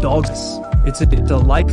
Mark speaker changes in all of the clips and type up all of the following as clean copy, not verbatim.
Speaker 1: dogs. It's a like.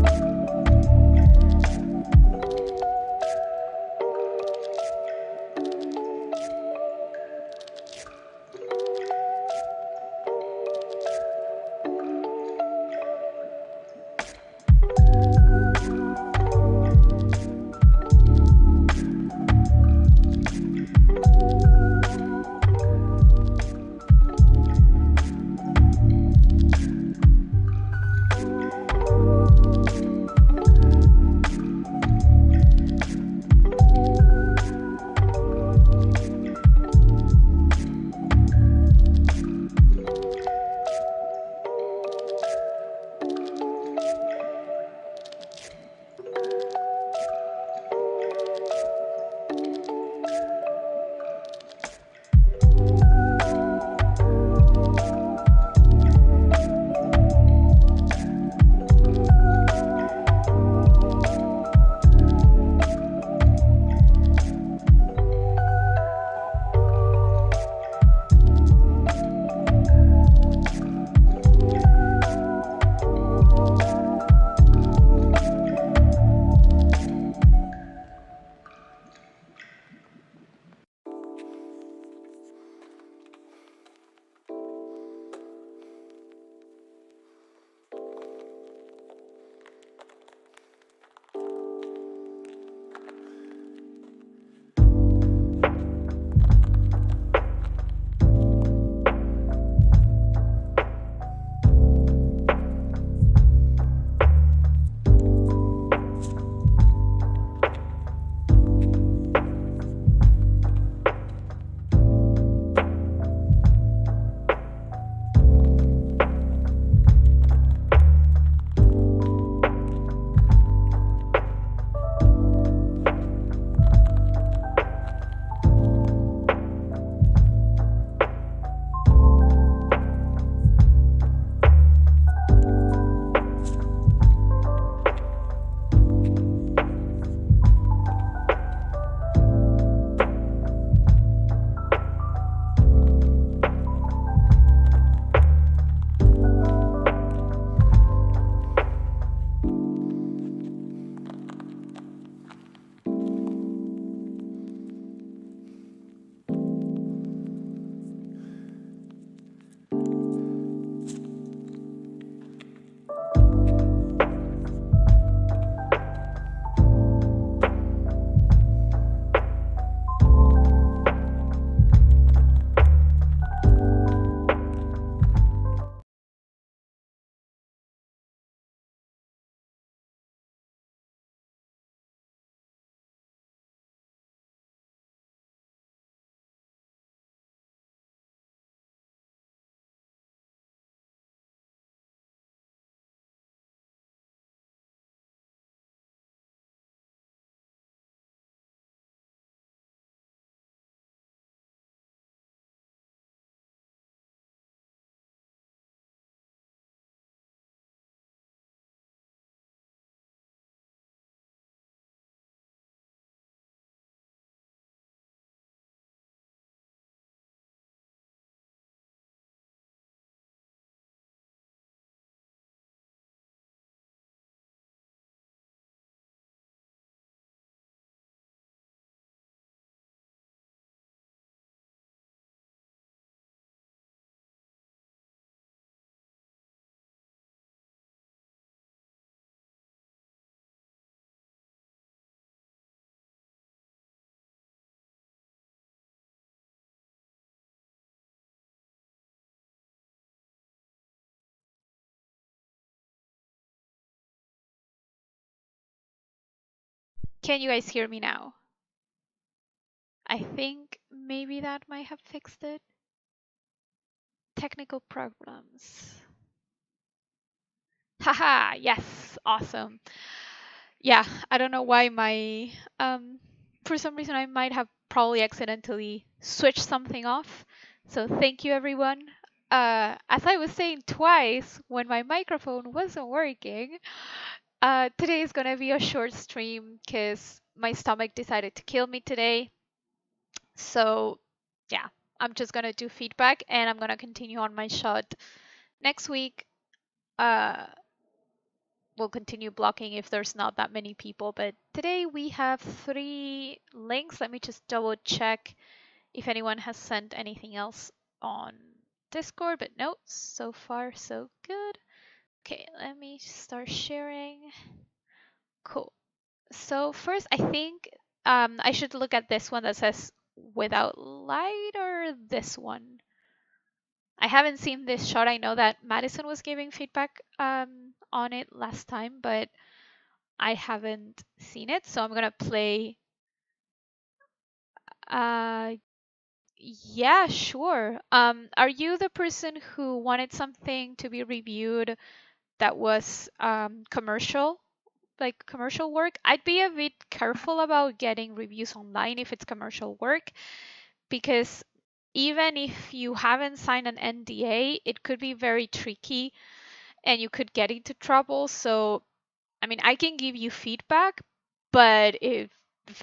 Speaker 2: Can you guys hear me now? I think maybe that might have fixed it. Technical problems. Haha, yes, awesome. Yeah, I don't know why for some reason I might have probably accidentally switched something off. So thank you everyone. As I was saying twice when my microphone wasn't working, today is gonna be a short stream because my stomach decided to kill me today. So yeah, I'm just gonna do feedback and I'm gonna continue on my shot next week. we'll continue blocking if there's not that many people. But today we have 3 links. Let me just double check if anyone has sent anything else on Discord, but no, so far so good. Okay, let me start sharing. Cool. So first, I think I should look at this one that says without light, or this one. I haven't seen this shot. I know that Madison was giving feedback on it last time, but I haven't seen it. So I'm gonna play. Uh, yeah, sure. Are you the person who wanted something to be reviewed that was commercial? Like commercial work? I'd be a bit careful about getting reviews online if it's commercial work, because even if you haven't signed an NDA, it could be very tricky and you could get into trouble. So, I mean, I can give you feedback, but if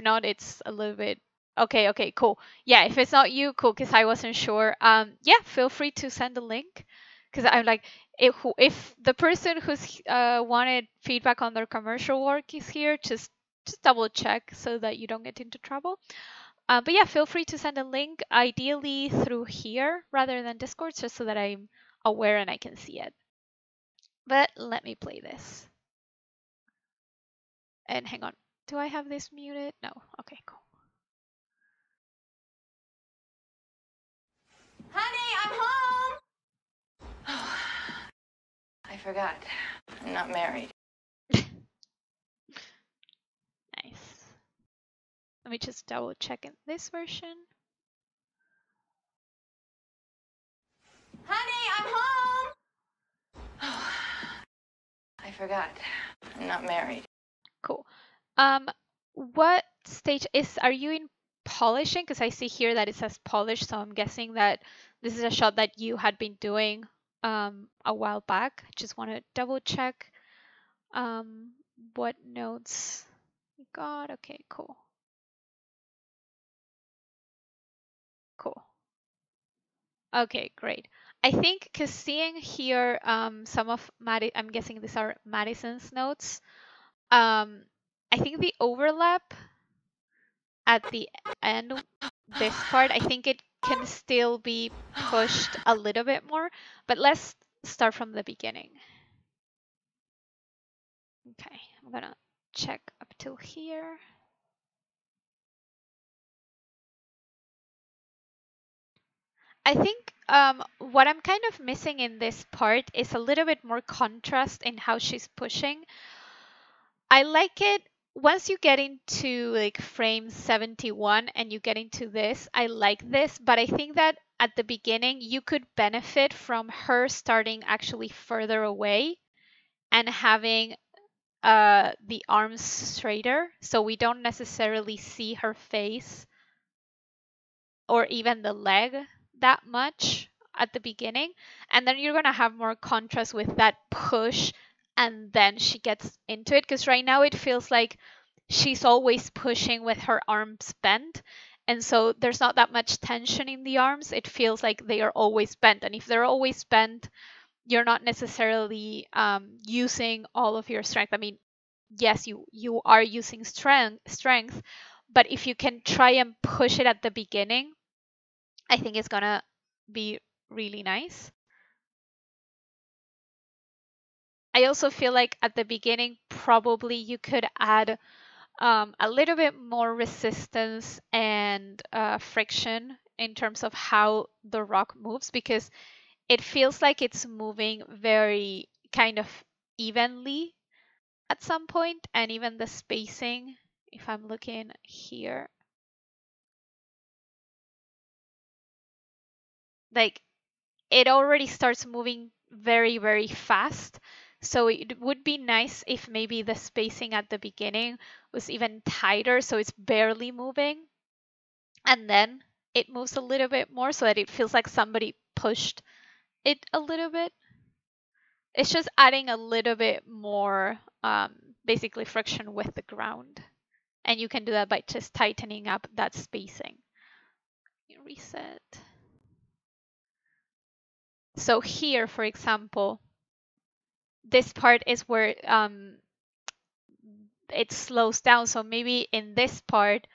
Speaker 2: not, it's a little bit okay. Okay, cool. Yeah, if it's not you, cool, because I wasn't sure. Yeah, feel free to send a link, because I'm like, if the person who's wanted feedback on their commercial work is here, just double check so that you don't get into trouble. But yeah, feel free to send a link, ideally through here rather than Discord, just so that I'm aware and I can see it. But let me play this. And hang on, do I have this muted? No. Okay, cool.
Speaker 1: Honey, I'm home! Oh, I forgot. I'm not married.
Speaker 2: Nice. Let me just double check in this version.
Speaker 1: Honey, I'm home! Oh, I forgot. I'm not married.
Speaker 2: Cool. What stage are you in polishing? Because I see here that it says polish, so I'm guessing that this is a shot that you had been doing a while back. Just want to double check what notes you got. Okay, cool. Cool. Okay, great. I think because seeing here some of I'm guessing these are Madison's notes. I think the overlap at the end, this part, I think it can still be pushed a little bit more, but let's start from the beginning. Okay, I'm gonna check up till here. I think what I'm kind of missing in this part is a little bit more contrast in how she's pushing. I like it once you get into like frame 71 and you get into this. I like this, but I think that at the beginning you could benefit from her starting actually further away and having the arms straighter, so we don't necessarily see her face or even the leg that much at the beginning, and then you're gonna have more contrast with that push, and then she gets into it, because right now it feels like she's always pushing with her arms bent, and so there's not that much tension in the arms. It feels like they are always bent, and if they're always bent, you're not necessarily using all of your strength. I mean, yes, you are using strength, but if you can try and push it at the beginning, I think it's gonna be really nice. I also feel like at the beginning, probably you could add a little bit more resistance and friction in terms of how the rock moves, because it feels like it's moving very kind of evenly at some point, and even the spacing, if I'm looking here, like it already starts moving very, very fast. So it would be nice if maybe the spacing at the beginning was even tighter, so it's barely moving. And then it moves a little bit more so that it feels like somebody pushed it a little bit. It's just adding a little bit more, basically friction with the ground. And you can do that by just tightening up that spacing. Reset. So here, for example, this part is where it slows down. So maybe in this part,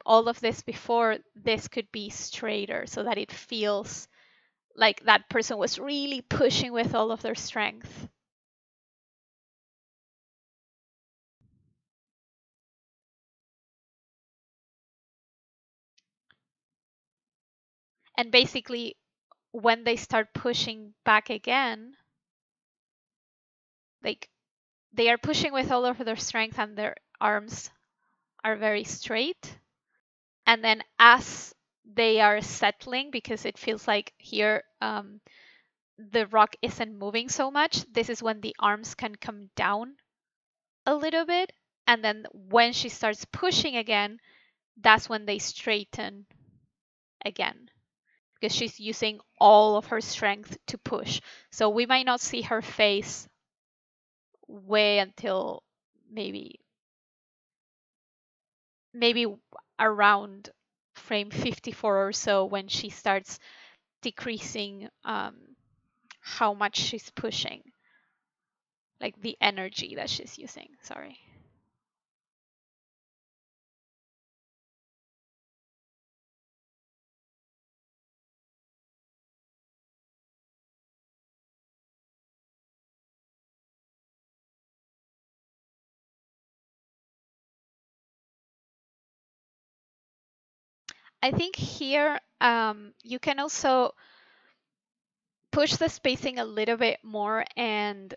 Speaker 2: all of this before this could be straighter so that it feels like that person was really pushing with all of their strength. And basically, when they start pushing back again, like they are pushing with all of their strength and their arms are very straight. And then as they are settling, because it feels like here the rock isn't moving so much, this is when the arms can come down a little bit. And then when she starts pushing again, that's when they straighten again, because she's using all of her strength to push. So we might not see her face way until maybe around frame 54 or so, when she starts decreasing how much she's pushing, like the energy that she's using. Sorry. I think here you can also push the spacing a little bit more and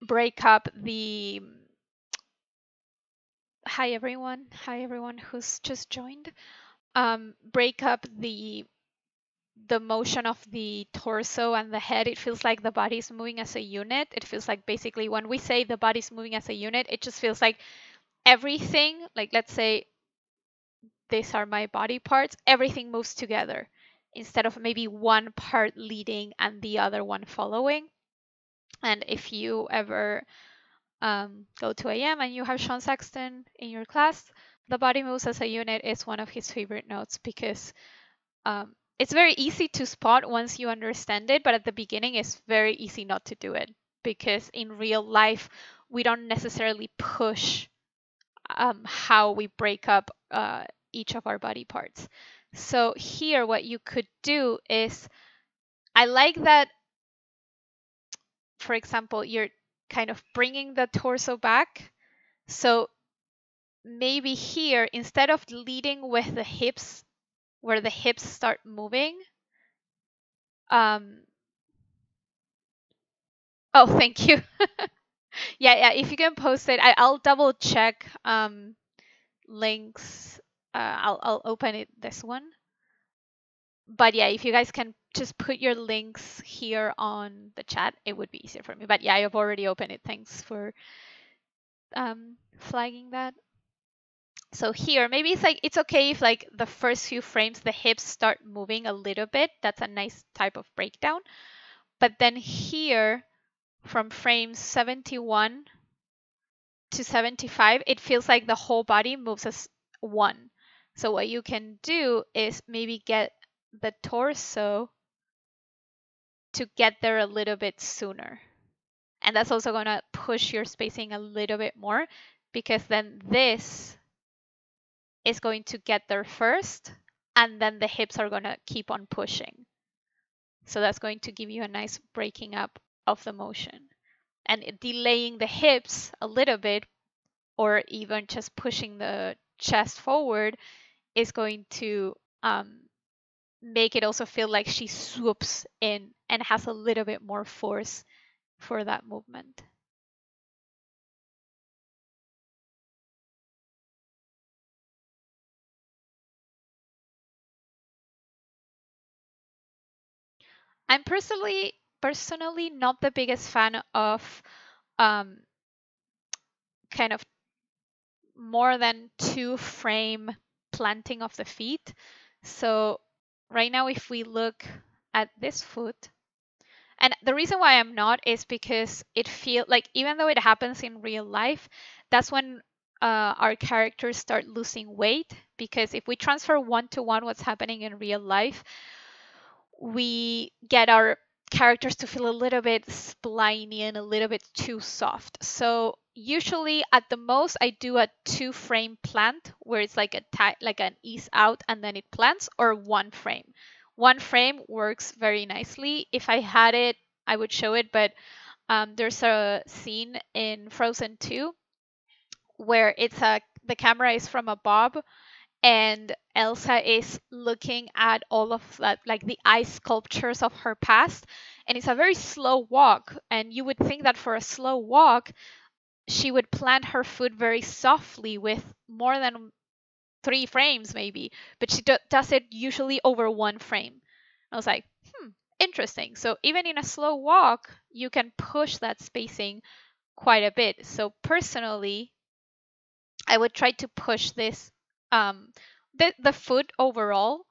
Speaker 2: break up the hi everyone who's just joined. Break up the motion of the torso and the head. It feels like the body is moving as a unit. It feels like basically when we say the body's moving as a unit, it just feels like everything, like let's say these are my body parts, everything moves together instead of maybe one part leading and the other one following. And if you ever go to AM and you have Sean Saxton in your class, the body moves as a unit is one of his favorite notes, because it's very easy to spot once you understand it, but at the beginning it's very easy not to do it, because in real life we don't necessarily push how we break up each of our body parts. So here what you could do is, I like that, for example, you're kind of bringing the torso back. So maybe here, instead of leading with the hips, where the hips start moving, oh, thank you. Yeah, if you can post it, I'll double check links. I'll open it, this one. But yeah, if you guys can just put your links here on the chat, it would be easier for me. But yeah, I've already opened it. Thanks for flagging that. So here, maybe it's like, it's okay if like the first few frames, the hips start moving a little bit. That's a nice type of breakdown. But then here, from frame 71 to 75, it feels like the whole body moves as one. So what you can do is maybe get the torso to get there a little bit sooner. And that's also going to push your spacing a little bit more, because then this is going to get there first, and then the hips are going to keep on pushing. So that's going to give you a nice breaking up of the motion. And delaying the hips a little bit, or even just pushing the chest forward, is going to make it also feel like she swoops in and has a little bit more force for that movement. I'm personally not the biggest fan of kind of more than 2 frame planting of the feet. So right now, if we look at this foot, and the reason why I'm not is because it feels like, even though it happens in real life, that's when our characters start losing weight. Because if we transfer one to one what's happening in real life, we get our characters to feel a little bit spliny and a little bit too soft. So usually at the most I do a 2-frame plant where it's like like an ease out and then it plants, or 1 frame. 1 frame works very nicely. If I had it, I would show it, but there's a scene in Frozen 2 where the camera is from above and Elsa is looking at all of that, like the ice sculptures of her past, and it's a very slow walk. And you would think that for a slow walk, she would plant her foot very softly with more than 3 frames, maybe, but she does it usually over 1 frame. I was like, interesting. So even in a slow walk, you can push that spacing quite a bit. So personally, I would try to push this the foot overall,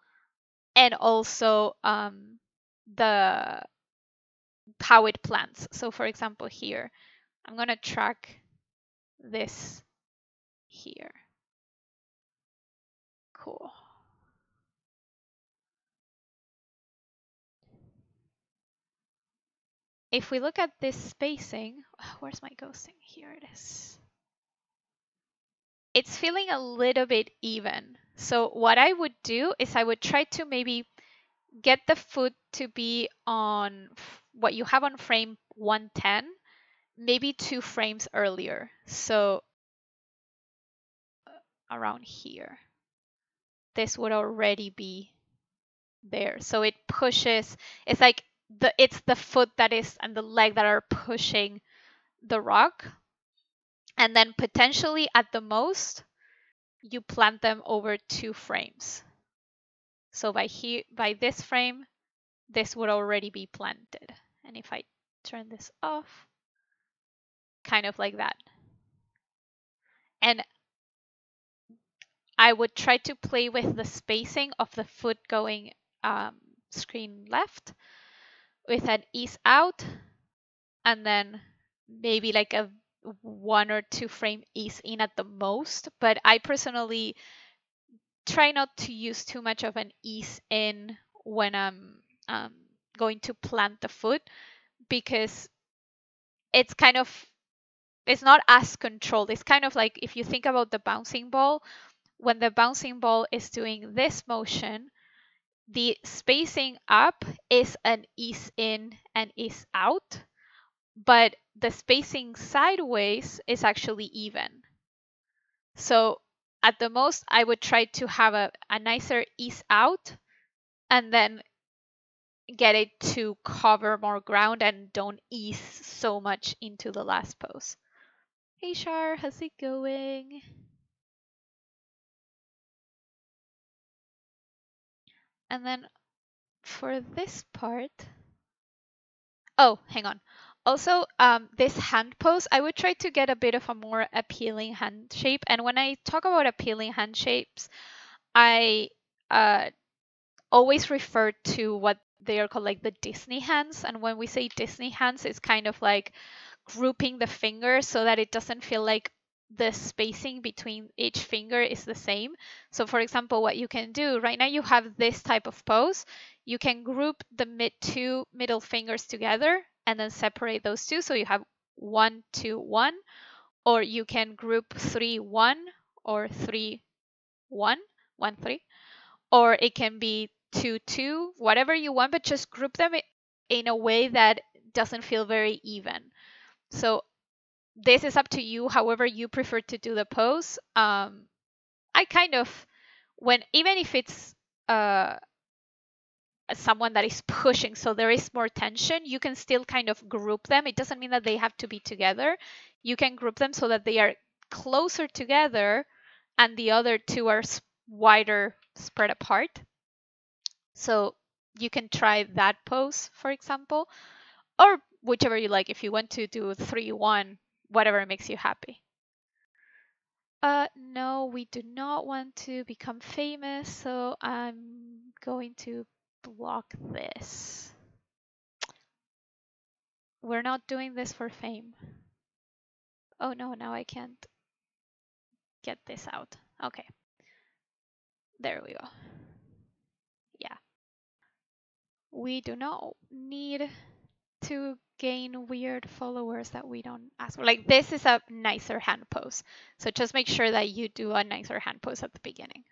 Speaker 2: and also the how it plants. So for example here, I'm gonna track this here. Cool. If we look at this spacing, where's my ghosting? Here it is. It's feeling a little bit even. So what I would do is I would try to maybe get the foot to be on what you have on frame 110, maybe 2 frames earlier. So around here, this would already be there. So it pushes, it's like it's the foot that is and the leg that are pushing the rock. And then potentially at the most, you plant them over 2 frames. So by this frame, this would already be planted. And if I turn this off, kind of like that. And I would try to play with the spacing of the foot going screen left with an ease out, and then maybe like a 1 or 2 frame ease in at the most. But I personally try not to use too much of an ease in when I'm going to plant the foot, because it's kind of, it's not as controlled. It's kind of like if you think about the bouncing ball, when the bouncing ball is doing this motion, the spacing up is an ease in and ease out, but the spacing sideways is actually even. So at the most, I would try to have a nicer ease out and then get it to cover more ground and don't ease so much into the last pose. Hey Shar, how's it going? And then for this part, oh, hang on. Also, this hand pose, I would try to get a bit of a more appealing hand shape. And when I talk about appealing hand shapes, I always refer to what they are called like the Disney hands. And when we say Disney hands, it's kind of like grouping the fingers so that it doesn't feel like the spacing between each finger is the same. So for example, what you can do right now, you have this type of pose. You can group the two middle fingers together and then separate those two. So you have 1, 2, 1, or you can group 3, 1, or 3, 1, 1, 3, or it can be 2, 2, whatever you want, but just group them in a way that doesn't feel very even. So this is up to you, however you prefer to do the pose. I kind of, even if it's someone that is pushing, so there is more tension, you can still kind of group them. It doesn't mean that they have to be together. You can group them so that they are closer together and the other two are wider spread apart. So you can try that pose, for example, or whichever you like. If you want to do 3, 1, whatever makes you happy. No, we do not want to become famous, so I'm going to block this. We're not doing this for fame. Oh no, now I can't get this out. Okay. There we go. Yeah. We do not need to gain weird followers that we don't ask for. Like this is a nicer hand pose. So just make sure that you do a nicer hand pose at the beginning.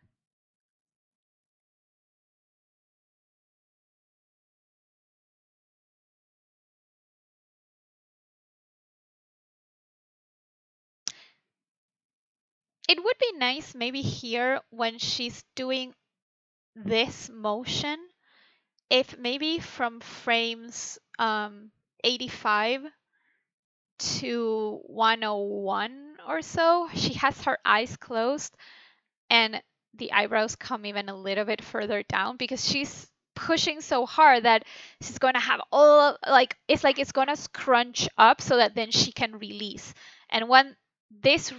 Speaker 2: It would be nice maybe here when she's doing this motion, if maybe from frames 85 to 101 or so, she has her eyes closed and the eyebrows come even a little bit further down because she's pushing so hard that she's going to have all like it's going to scrunch up so that then she can release. And when this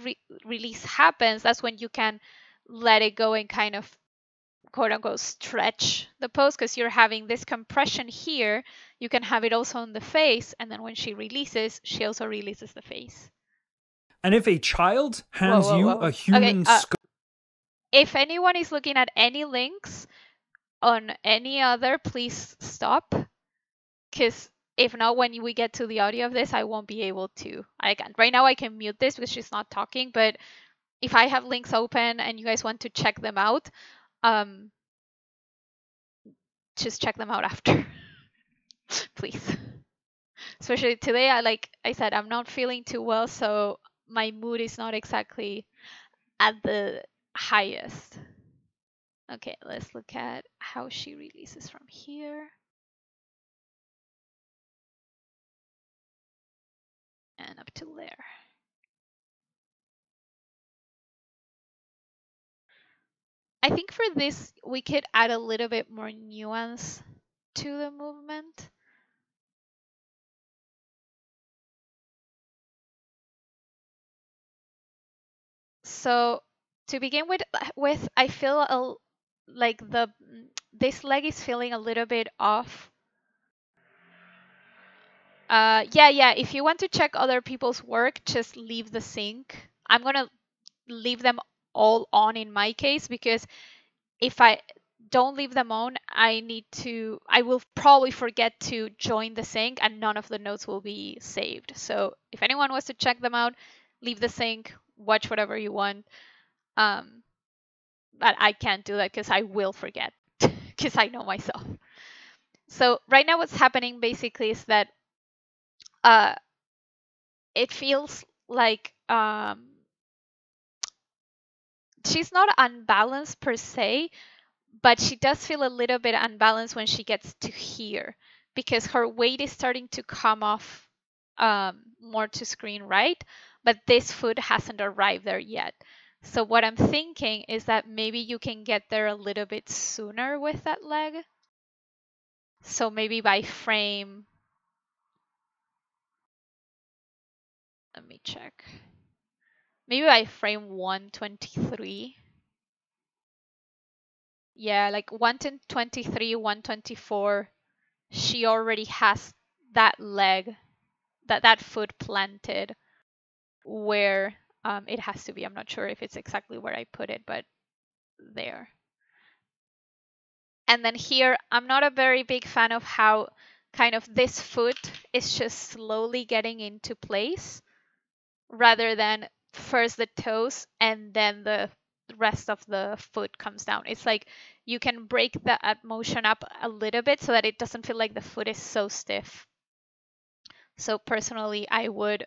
Speaker 2: release happens, that's when you can let it go and kind of quote unquote stretch the pose because you're having this compression here. You can have it also on the face, and then when she releases, she also releases the face.
Speaker 3: And if a child hands you a human
Speaker 2: okay, if anyone is looking at any links on any other, please stop. Because if not, when we get to the audio of this, I won't be able to. I can't. Right now, I can mute this because she's not talking. But if I have links open and you guys want to check them out, just check them out after, please. Especially today, like I said, I'm not feeling too well, so my mood is not exactly at the highest. Okay, let's look at how she releases from here. And up to there. I think for this, we could add a little bit more nuance to the movement. So to begin with I feel like this leg is feeling a little bit off. Yeah, if you want to check other people's work, just leave the sync. I'm gonna leave them all on in my case because if I don't leave them on, I will probably forget to join the sync and none of the notes will be saved. So if anyone wants to check them out, leave the sync, watch whatever you want. But I can't do that because I will forget because I know myself. So right now what's happening basically is that it feels like she's not unbalanced per se, but she does feel a little bit unbalanced when she gets to here because her weight is starting to come off more to screen right, but this foot hasn't arrived there yet. So what I'm thinking is that maybe you can get there a little bit sooner with that leg. So maybe by frame, let me check. Maybe by frame 123. Yeah, like 123, 124, she already has that leg, that foot planted where it has to be. I'm not sure if it's exactly where I put it, but there. And then here, I'm not a very big fan of how kind of this foot is just slowly getting into place rather than first the toes and then the rest of the foot comes down. It's like you can break that motion up a little bit so that it doesn't feel like the foot is so stiff. So personally, I would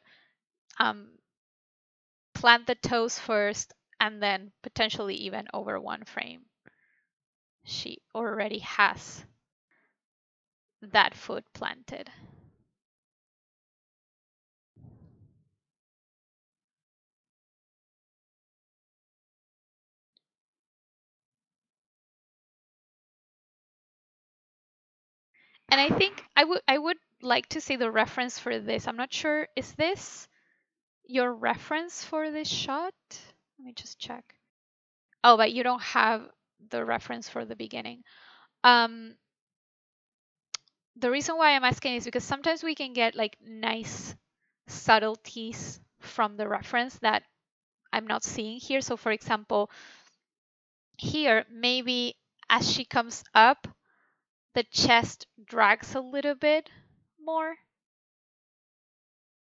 Speaker 2: plant the toes first and then potentially even over one frame. She already has that foot planted. And I think I would like to see the reference for this. I'm not sure, is this your reference for this shot? Let me just check. Oh, but you don't have the reference for the beginning. The reason why I'm asking is because sometimes we can get like nice subtleties from the reference that I'm not seeing here. So for example, here, maybe as she comes up, the chest drags a little bit more.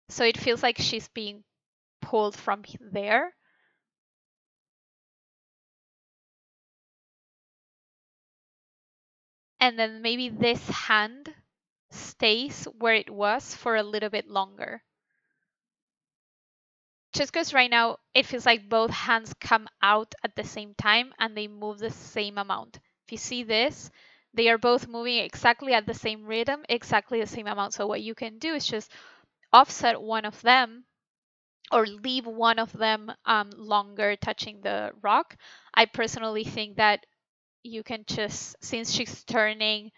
Speaker 2: So it feels like she's being pulled from there. And then maybe this hand stays where it was for a little bit longer. Just because right now it feels like both hands come out at the same time and they move the same amount. If you see this, they are both moving exactly at the same rhythm, exactly the same amount. So what you can do is just offset one of them or leave one of them longer touching the rock. I personally think that you can just, since she's turning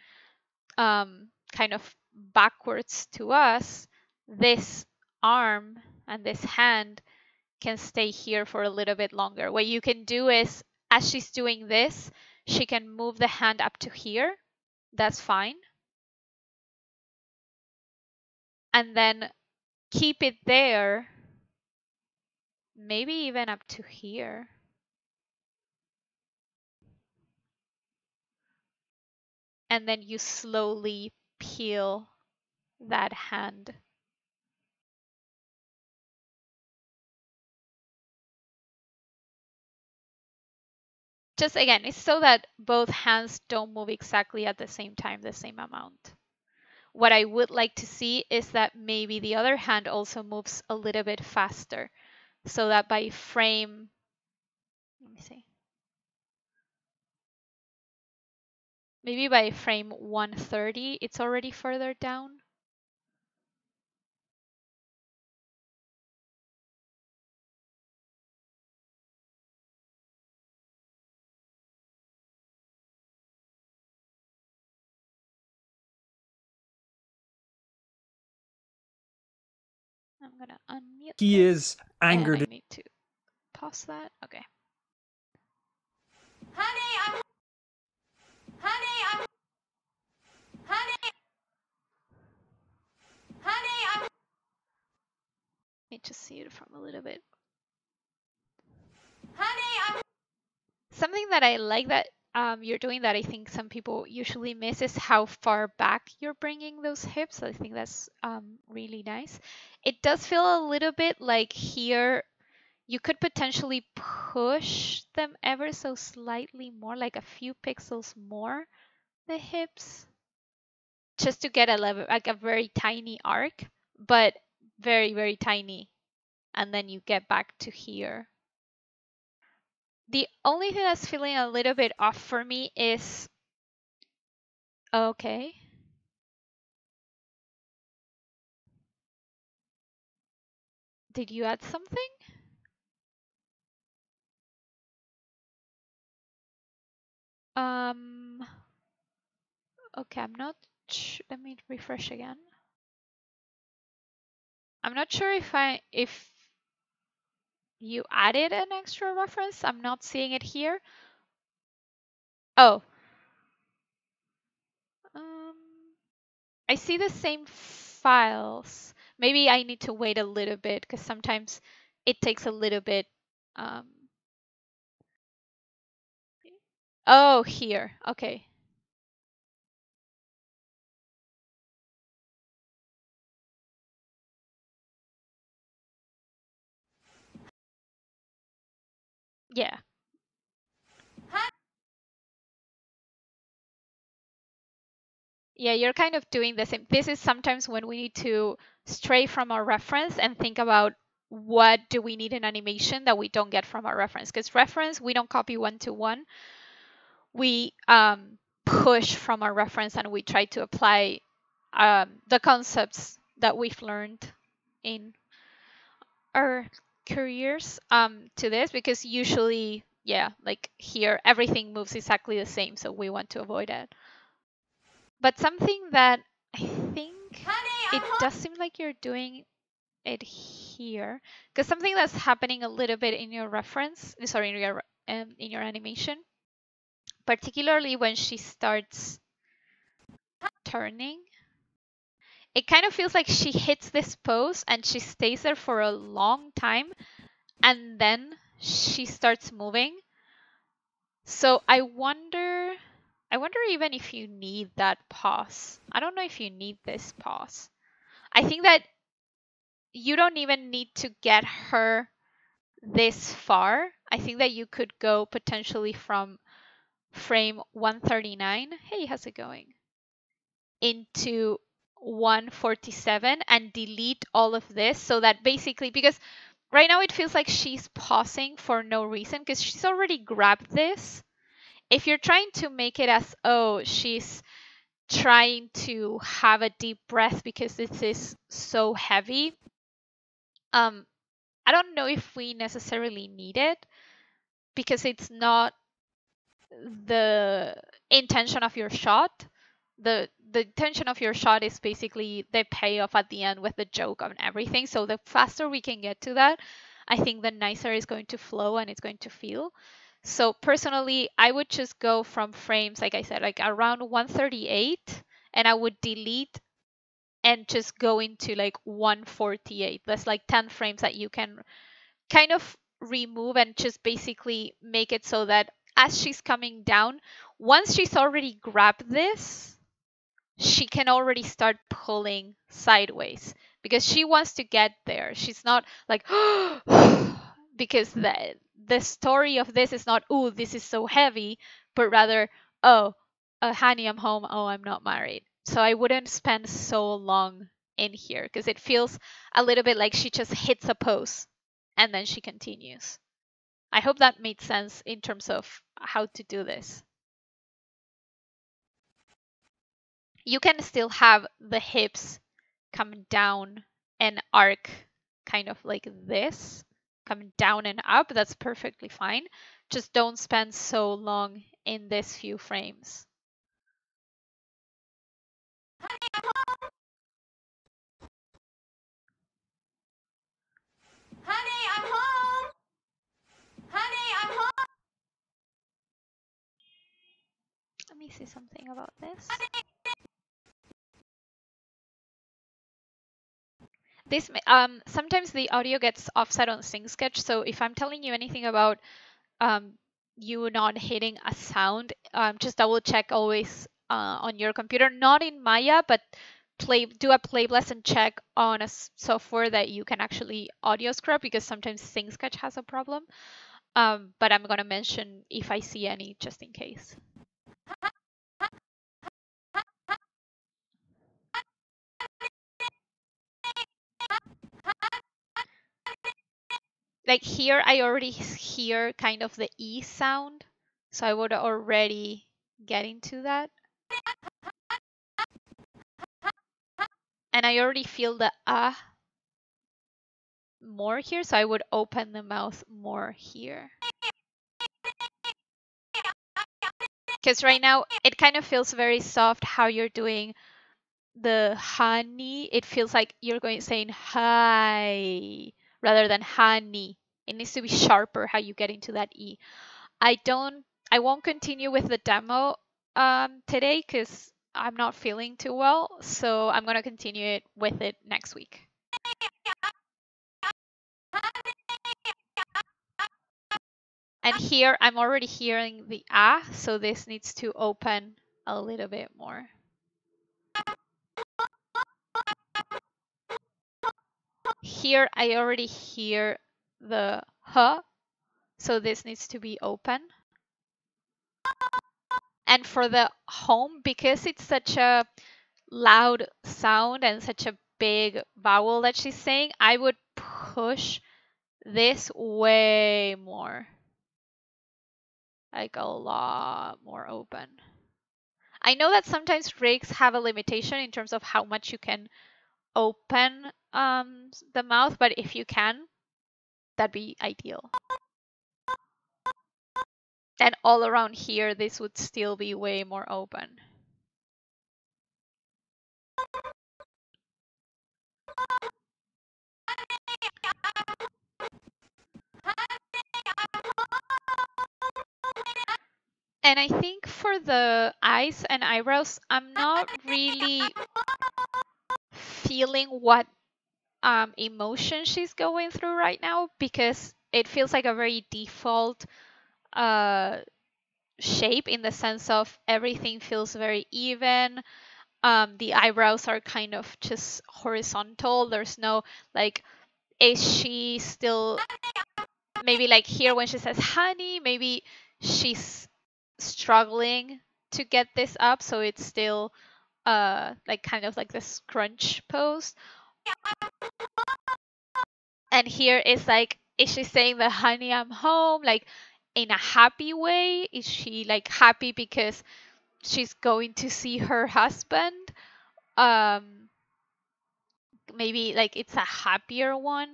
Speaker 2: kind of backwards to us, this arm and this hand can stay here for a little bit longer. What you can do is, as she's doing this, she can move the hand up to here. That's fine. And then keep it there, maybe even up to here. And then you slowly peel that hand. Just again, it's so that both hands don't move exactly at the same time, the same amount. What I would like to see is that maybe the other hand also moves a little bit faster, so that by frame, let me see, maybe by frame 130, it's already further down. I'm gonna unmute.
Speaker 3: He is angered.
Speaker 2: And I need to pause that. Okay.
Speaker 1: Honey,
Speaker 2: Need to see it from a little bit.
Speaker 1: honey,
Speaker 2: Something that I like that you're doing that I think some people usually miss is how far back you're bringing those hips. I think that's really nice. It does feel a little bit like here you could potentially push them ever so slightly more, like a few pixels more, the hips, just to get a level, like a very tiny arc, but very, very tiny. And then you get back to here. The only thing that's feeling a little bit off for me is, okay. Did you add something? Okay, I'm not let me refresh again. I'm not sure if you added an extra reference. I'm not seeing it here. Oh. I see the same files. Maybe I need to wait a little bit because sometimes it takes a little bit. Oh, here. Okay. Yeah. Yeah, you're kind of doing the same. This is sometimes when we need to stray from our reference and think about what do we need in animation that we don't get from our reference. Because reference, we don't copy one to one. We push from our reference and we try to apply the concepts that we've learned in our careers to this, because usually, yeah, like here, everything moves exactly the same. So we want to avoid it. But something that I think it does seem like you're doing it here, because something that's happening a little bit in your reference, sorry, in your animation, particularly when she starts turning, it kind of feels like she hits this pose and she stays there for a long time and then she starts moving. So I wonder even if you need that pause. I don't know if you need this pause. I think that you don't even need to get her this far. I think that you could go potentially from frame 139. Hey, how's it going? Into 147 and delete all of this so that basically, because right now it feels like she's pausing for no reason because she's already grabbed this. If you're trying to make it as, oh, she's trying to have a deep breath because this is so heavy, I don't know if we necessarily need it because it's not the intention of your shot. The intention of your shot is basically the payoff at the end with the joke and everything. So the faster we can get to that, I think the nicer it's going to flow and it's going to feel. So personally, I would just go from frames, like I said, like around 138, and I would delete and just go into like 148. That's like 10 frames that you can kind of remove and just basically make it so that as she's coming down, once she's already grabbed this, she can already start pulling sideways because she wants to get there. She's not like because the story of this is not, oh, this is so heavy, but rather, oh, honey, I'm home. Oh, I'm not married. So I wouldn't spend so long in here because it feels a little bit like she just hits a pose and then she continues. I hope that made sense in terms of how to do this. You can still have the hips come down and arc kind of like this, come down and up. That's perfectly fine. Just don't spend so long in this few frames.
Speaker 1: Honey, I'm home. Honey, I'm home.
Speaker 2: Let me see something about this. This sometimes the audio gets offset on SingSketch, so if I'm telling you anything about you not hitting a sound, just double check always on your computer, not in Maya, but do a play lesson check on a software that you can actually audio scrub because sometimes SingSketch has a problem. But I'm gonna mention if I see any just in case. Like here, I already hear kind of the E sound, so I would already get into that. And I already feel the more here, so I would open the mouth more here. Because right now, it kind of feels very soft how you're doing the honey. It feels like you're saying hi rather than honey. It needs to be sharper how you get into that E. I won't continue with the demo today because I'm not feeling too well. So I'm going to continue it with it next week. And here I'm already hearing the so this needs to open a little bit more. Here I already hear the so this needs to be open. And for the home, because it's such a loud sound and such a big vowel that she's saying, I would push this way more. Like a lot more open. I know that sometimes rigs have a limitation in terms of how much you can open the mouth, but if you can, that'd be ideal. And all around here, this would still be way more open. And I think for the eyes and eyebrows, I'm not really feeling what emotion she's going through right now because it feels like a very default shape in the sense of everything feels very even. the eyebrows are kind of just horizontal. There's no like, is she still maybe like here when she says honey, maybe she's struggling to get this up, so it's still like kind of like the scrunch pose. And here is like, is she saying the honey I'm home like in a happy way? Is she like happy because she's going to see her husband? Maybe like it's a happier one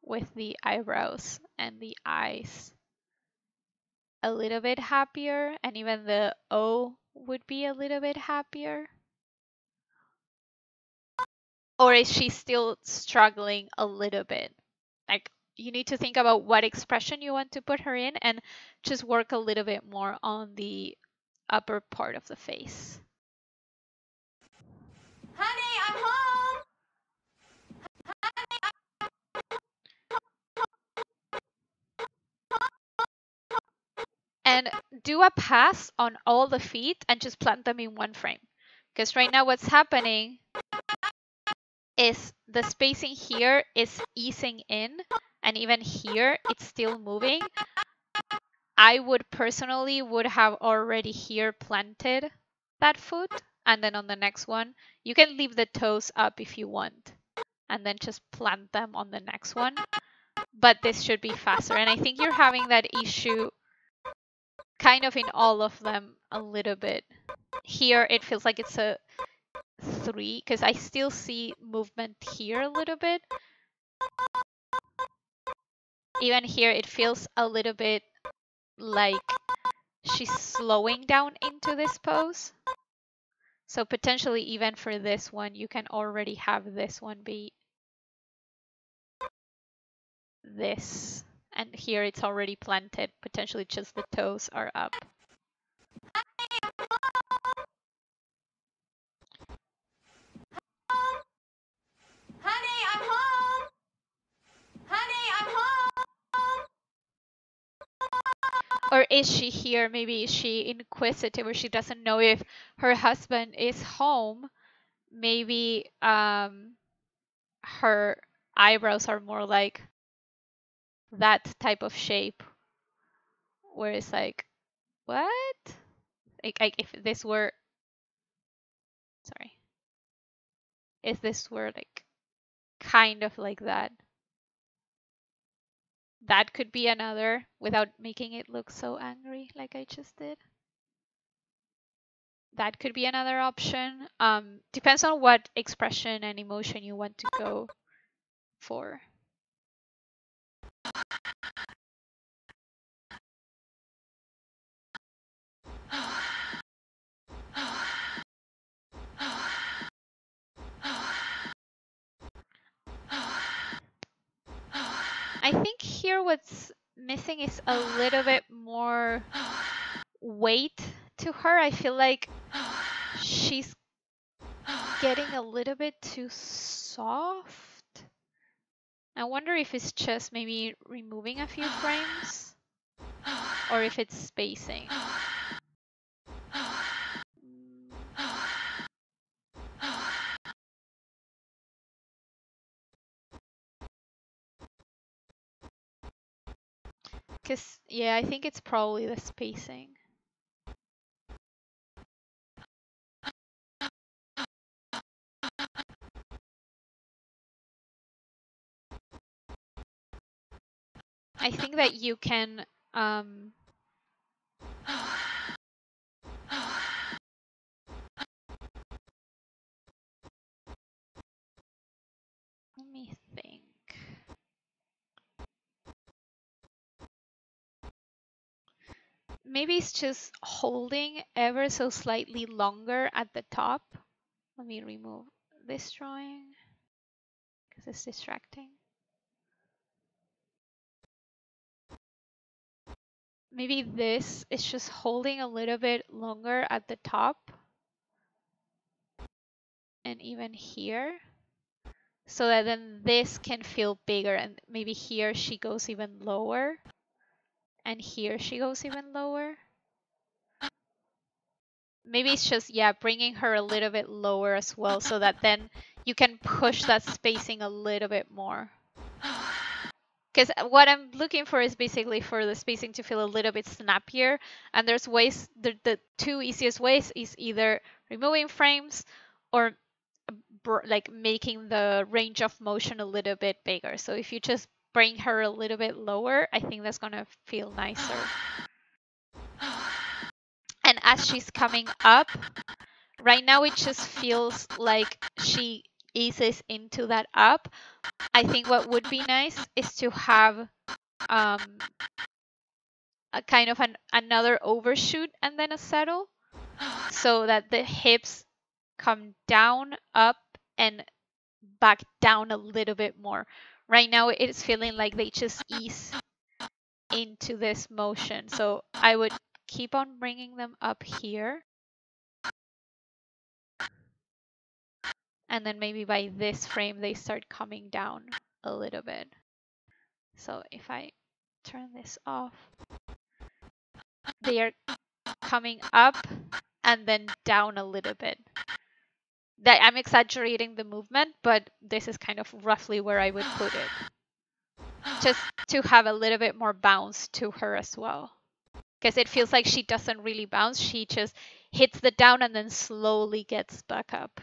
Speaker 2: with the eyebrows and the eyes a little bit happier, and even the O would be a little bit happier. Or is she still struggling a little bit? Like, you need to think about what expression you want to put her in and just work a little bit more on the upper part of the face.
Speaker 1: Honey, I'm home.
Speaker 2: And do a pass on all the feet and just plant them in one frame. Because right now what's happening is the spacing here is easing in, and even here it's still moving. I would personally would have already here planted that foot, and then on the next one, you can leave the toes up if you want, and then just plant them on the next one. But this should be faster, and I think you're having that issue kind of in all of them a little bit. Here it feels like it's a 3 because I still see movement here a little bit. Even here it feels a little bit like she's slowing down into this pose. So potentially even for this one, you can already have this one be this. And here it's already planted. Potentially just the toes are up.
Speaker 1: Honey, I'm home. Honey, I'm home.
Speaker 2: Or is she here? Maybe is she inquisitive or she doesn't know if her husband is home? Maybe her eyebrows are more like that type of shape. Where it's like, what? Like if this were, sorry. If this were like kind of like that. That could be another without making it look so angry like I just did. That could be another option. Depends on what expression and emotion you want to go for. I think here what's missing is a little bit more weight to her. I feel like she's getting a little bit too soft. I wonder if it's just maybe removing a few frames or if it's spacing. Because, yeah, I think it's probably the spacing. I think that you can let me think. Maybe it's just holding ever so slightly longer at the top. Let me remove this drawing because it's distracting. Maybe this is just holding a little bit longer at the top and even here, so that then this can feel bigger, and maybe here she goes even lower and here she goes even lower. maybe it's just, yeah, bringing her a little bit lower as well, so that then you can push that spacing a little bit more. Because what I'm looking for is basically for the spacing to feel a little bit snappier. And there's ways, the two easiest ways is either removing frames or like making the range of motion a little bit bigger. So if you just bring her a little bit lower, I think that's gonna feel nicer. And as she's coming up, right now it just feels like she eases into that up. I think what would be nice is to have a kind of another overshoot and then a settle, so that the hips come down, up, and back down a little bit more. Right now it's feeling like they just ease into this motion. So I would keep on bringing them up here. And then maybe by this frame, they start coming down a little bit. So if I turn this off, they are coming up and then down a little bit. I'm exaggerating the movement, but this is kind of roughly where I would put it. Just to have a little bit more bounce to her as well. Because it feels like she doesn't really bounce. She just hits the down and then slowly gets back up.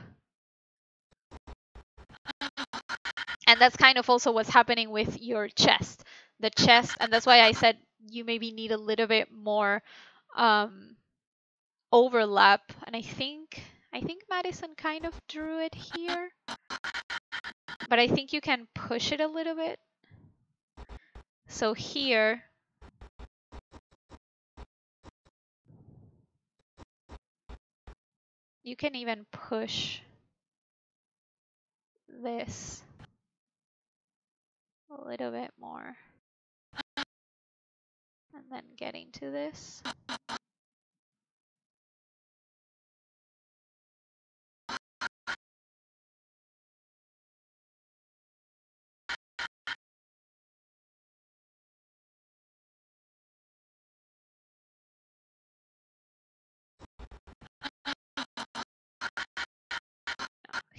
Speaker 2: And that's kind of also what's happening with your chest. The chest, and that's why I said you maybe need a little bit more overlap. And I think Madison kind of drew it here. But I think you can push it a little bit. So here, you can even push this a little bit more. And then get into this.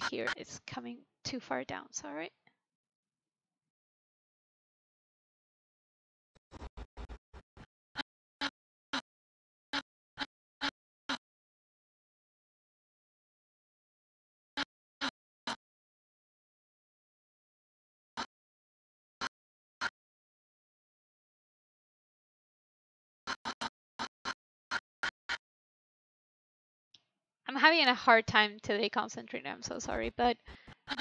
Speaker 2: Here it's coming too far down, sorry. I'm having a hard time today concentrating, I'm so sorry, but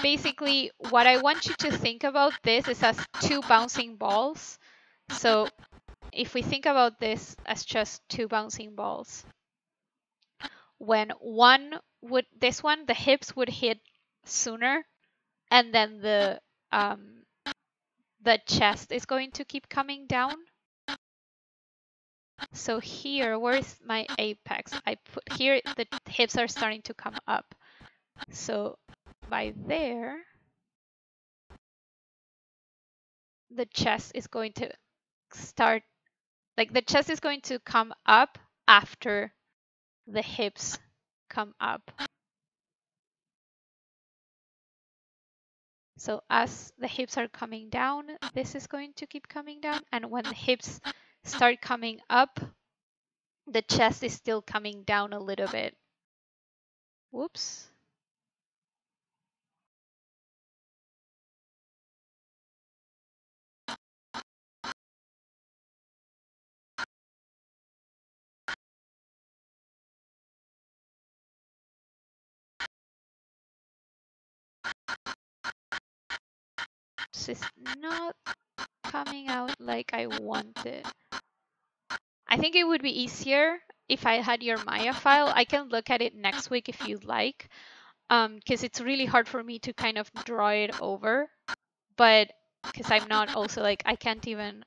Speaker 2: basically what I want you to think about this is as two bouncing balls. So if we think about this as just two bouncing balls, when the hips would hit sooner, and then the chest is going to keep coming down. So here, where is my apex? I put here, the hips are starting to come up. So by there, the chest is going to start, like the chest is going to come up after the hips come up. So as the hips are coming down, this is going to keep coming down. And when the hips start coming up, the chest is still coming down a little bit. Whoops. This is not coming out like I wanted. I think it would be easier if I had your Maya file. I can look at it next week if you'd like, because it's really hard for me to kind of draw it over, but because I'm not also like, I can't even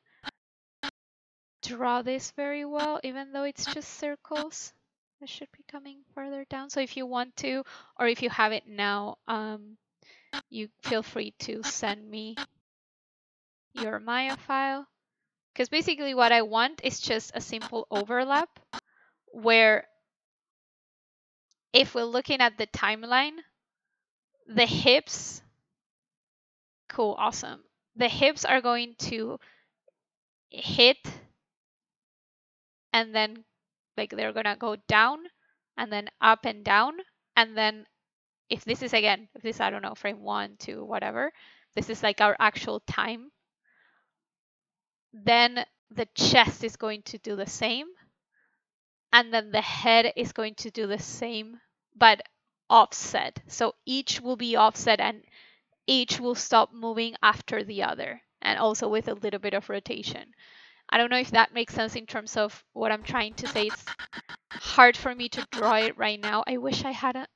Speaker 2: draw this very well, even though it's just circles. This should be coming further down. So if you want to, or if you have it now, you feel free to send me your Maya file. Because basically what I want is just a simple overlap where if we're looking at the timeline, the hips, cool, awesome. The hips are going to hit and then like they're gonna go down and then up and down. And then if this is again, if this, I don't know, frame 1, 2, whatever, this is like our actual time, then the chest is going to do the same. And then the head is going to do the same, but offset. So each will be offset and each will stop moving after the other, and also with a little bit of rotation. I don't know if that makes sense in terms of what I'm trying to say. It's hard for me to draw it right now. I wish I had a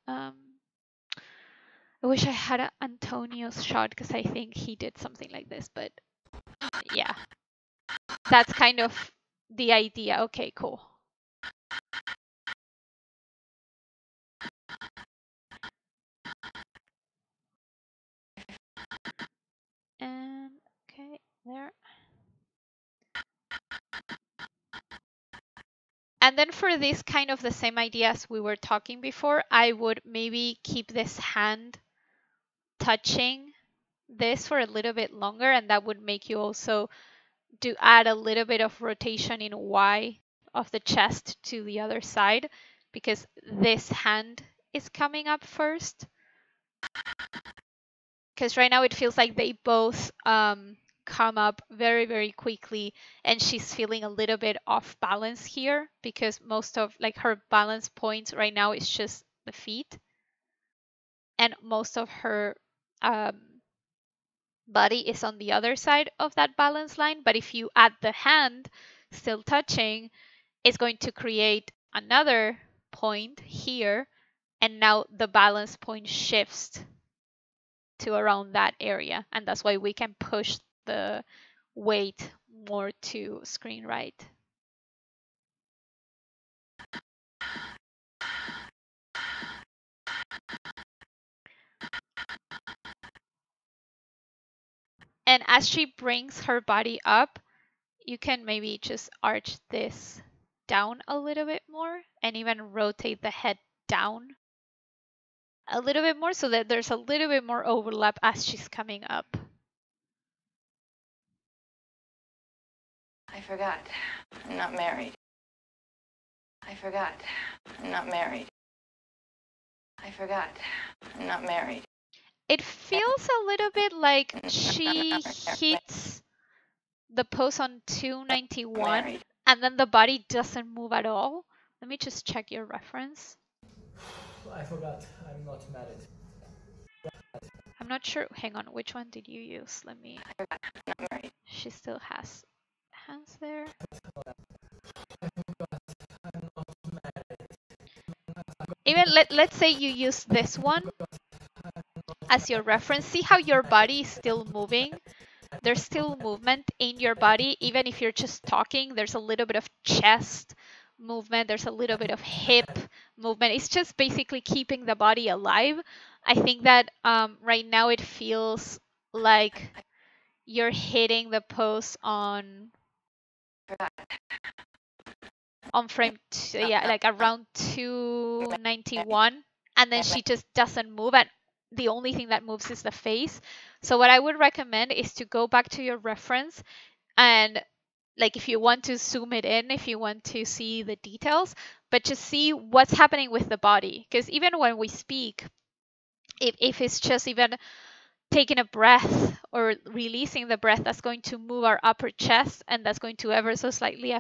Speaker 2: Antonio's shot because I think he did something like this, but yeah, that's kind of the idea. Okay, cool. And okay, there. And then for this kind of the same idea as we were talking before, I would maybe keep this hand touching this for a little bit longer, and that would make you also add a little bit of rotation in Y of the chest to the other side, because this hand is coming up first. Because right now it feels like they both come up very, very quickly, and she's feeling a little bit off balance here because most of like her balance points right now is just the feet, and most of her body is on the other side of that balance line. But if you add the hand still touching, it's going to create another point here, and now the balance point shifts to around that area, and that's why we can push the weight more to screen right. And as she brings her body up, you can maybe just arch this down a little bit more and even rotate the head down a little bit more so that there's a little bit more overlap as she's coming up.
Speaker 1: I forgot. I'm not married. I forgot. I'm not married. I forgot. I'm not married.
Speaker 2: It feels a little bit like she hits the pose on 291 and then the body doesn't move at all. Let me just check your reference.
Speaker 4: I forgot. I'm not married.
Speaker 2: I'm not sure. Hang on. Which one did you use? Let me.
Speaker 1: I forgot. I'm not married.
Speaker 2: She still has hands there. Even let's say you use this one as your reference. See how your body is still moving? There's still movement in your body. Even if you're just talking, there's a little bit of chest movement. There's a little bit of hip movement. It's just basically keeping the body alive. I think that right now it feels like you're hitting the pose on frame yeah, like around 291, and then she just doesn't move, and the only thing that moves is the face. So what I would recommend is to go back to your reference, and like if you want to zoom it in, if you want to see the details, but just see what's happening with the body. Because even when we speak, if it's just even taking a breath or releasing the breath, that's going to move our upper chest, and that's going to ever so slightly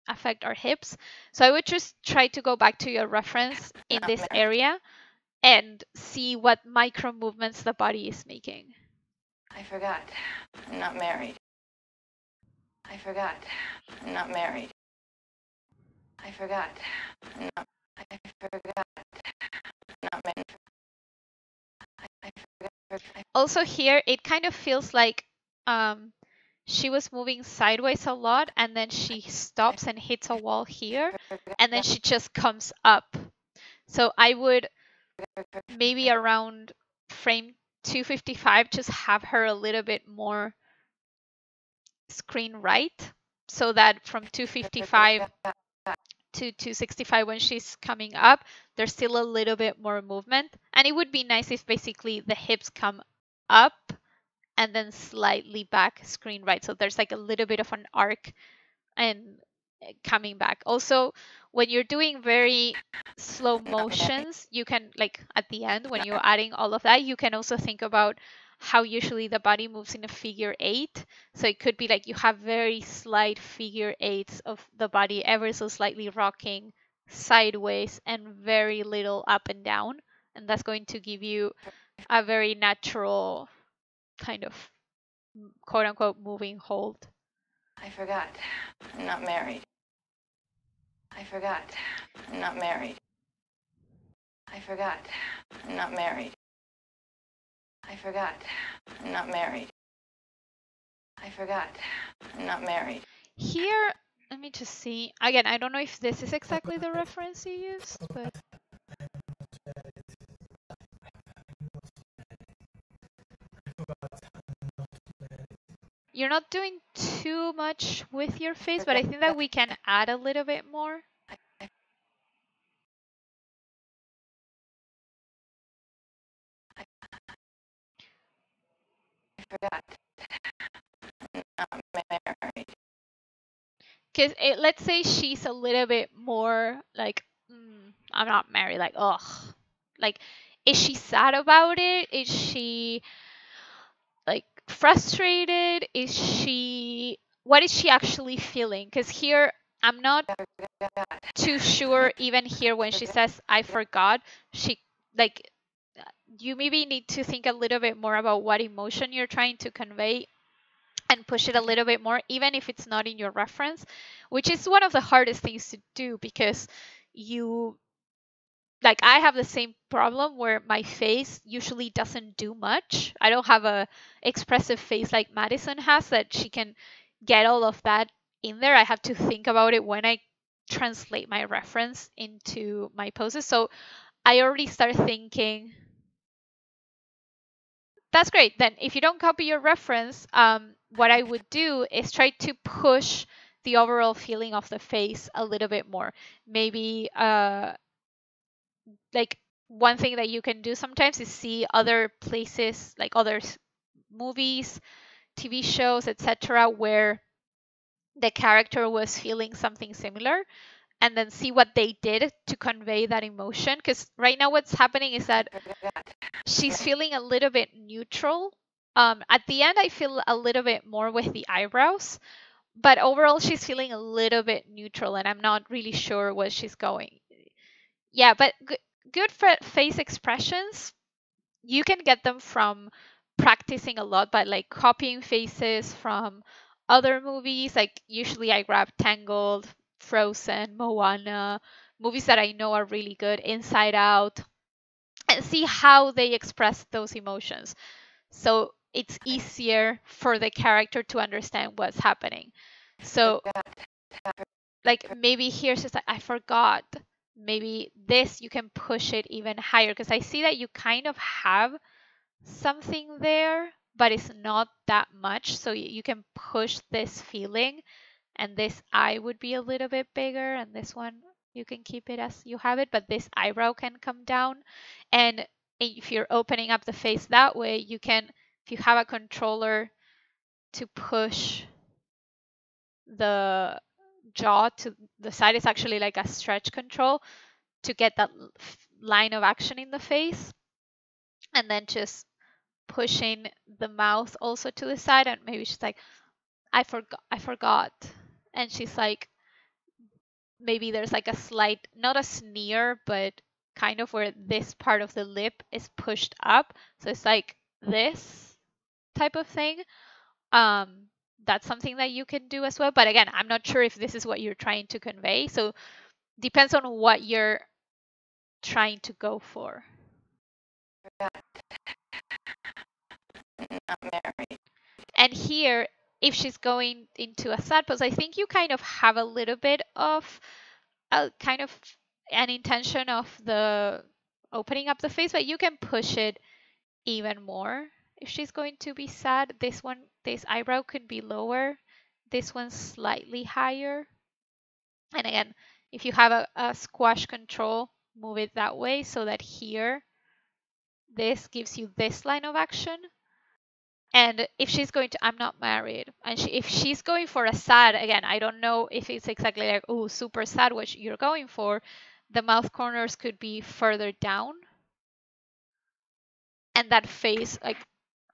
Speaker 2: affect our hips. So I would just try to go back to your reference in this area and see what micro movements the body is making.
Speaker 1: I forgot. I'm not married. I forgot. I'm not married. I forgot. I forgot. Not married. I forgot.
Speaker 2: Also here, it kind of feels like she was moving sideways a lot, and then she stops and hits a wall here, and then she just comes up. So I would maybe around frame 255 just have her a little bit more screen right, so that from 255 to 265 when she's coming up, there's still a little bit more movement. And it would be nice if basically the hips come up and then slightly back screen right. So there's like a little bit of an arc and coming back. Also, when you're doing very slow motions, you can, like at the end, when you're adding all of that, you can also think about how usually the body moves in a figure eight. So it could be like you have very slight figure eights of the body ever so slightly rocking sideways and very little up and down. And that's going to give you a very natural kind of quote unquote moving hold.
Speaker 1: I forgot. I'm not married. I forgot. I'm not married. I forgot. I'm not married. I forgot. I'm not married. I forgot. I'm not married.
Speaker 2: Here, let me just see. Again, I don't know if this is exactly the reference you used, but you're not doing too much with your face, but I think that we can add a little bit more.
Speaker 1: I forgot. I'm not married.
Speaker 2: Because let's say she's a little bit more like, I'm not married, like, ugh. Like, is she sad about it? Is she like frustrated? What is she actually feeling? Because here, I'm not too sure, even here when she says, I forgot, like, you maybe need to think a little bit more about what emotion you're trying to convey and push it a little bit more, even if it's not in your reference, which is one of the hardest things to do because like I have the same problem where my face usually doesn't do much. I don't have a expressive face like Madison has that she can get all of that in there. I have to think about it when I translate my reference into my poses. So I already start thinking, that's great. Then if you don't copy your reference, what I would do is try to push the overall feeling of the face a little bit more. Maybe like one thing that you can do sometimes is see other places, like other movies, TV shows, etc., where the character was feeling something similar and then see what they did to convey that emotion. Because right now what's happening is that she's feeling a little bit neutral. At the end, I feel a little bit more with the eyebrows, but overall, she's feeling a little bit neutral, and I'm not really sure where she's going. Yeah, but good face expressions, you can get them from practicing a lot by like copying faces from other movies. Like usually I grab Tangled, Frozen, Moana, movies that I know are really good, Inside Out, and see how they express those emotions. So it's easier for the character to understand what's happening. So like maybe here's just like, I forgot. Maybe this you can push it even higher because I see that you kind of have something there, but it's not that much. So you can push this feeling, and this eye would be a little bit bigger, and this one you can keep it as you have it, but this eyebrow can come down. And if you're opening up the face that way, you can, if you have a controller to push the jaw to the side, it's actually like a stretch control to get that line of action in the face, and then just pushing the mouth also to the side, and maybe she's like, I forgot. And she's like, maybe there's like a slight, not a sneer, but kind of where this part of the lip is pushed up. So it's like this type of thing. That's something that you can do as well. But again, I'm not sure if this is what you're trying to convey. So depends on what you're trying to go for.
Speaker 1: Not married.
Speaker 2: And here, if she's going into a sad pose, I think you kind of have a little bit of a kind of an intention of the opening up the face, but you can push it even more. If she's going to be sad, this eyebrow could be lower, this one's slightly higher. And again, if you have a squash control, move it that way so that here, this gives you this line of action. And if she's going to, I'm not married, and if she's going for a sad, again, I don't know if it's exactly like, oh, super sad what you're going for. The mouth corners could be further down. And that face, like,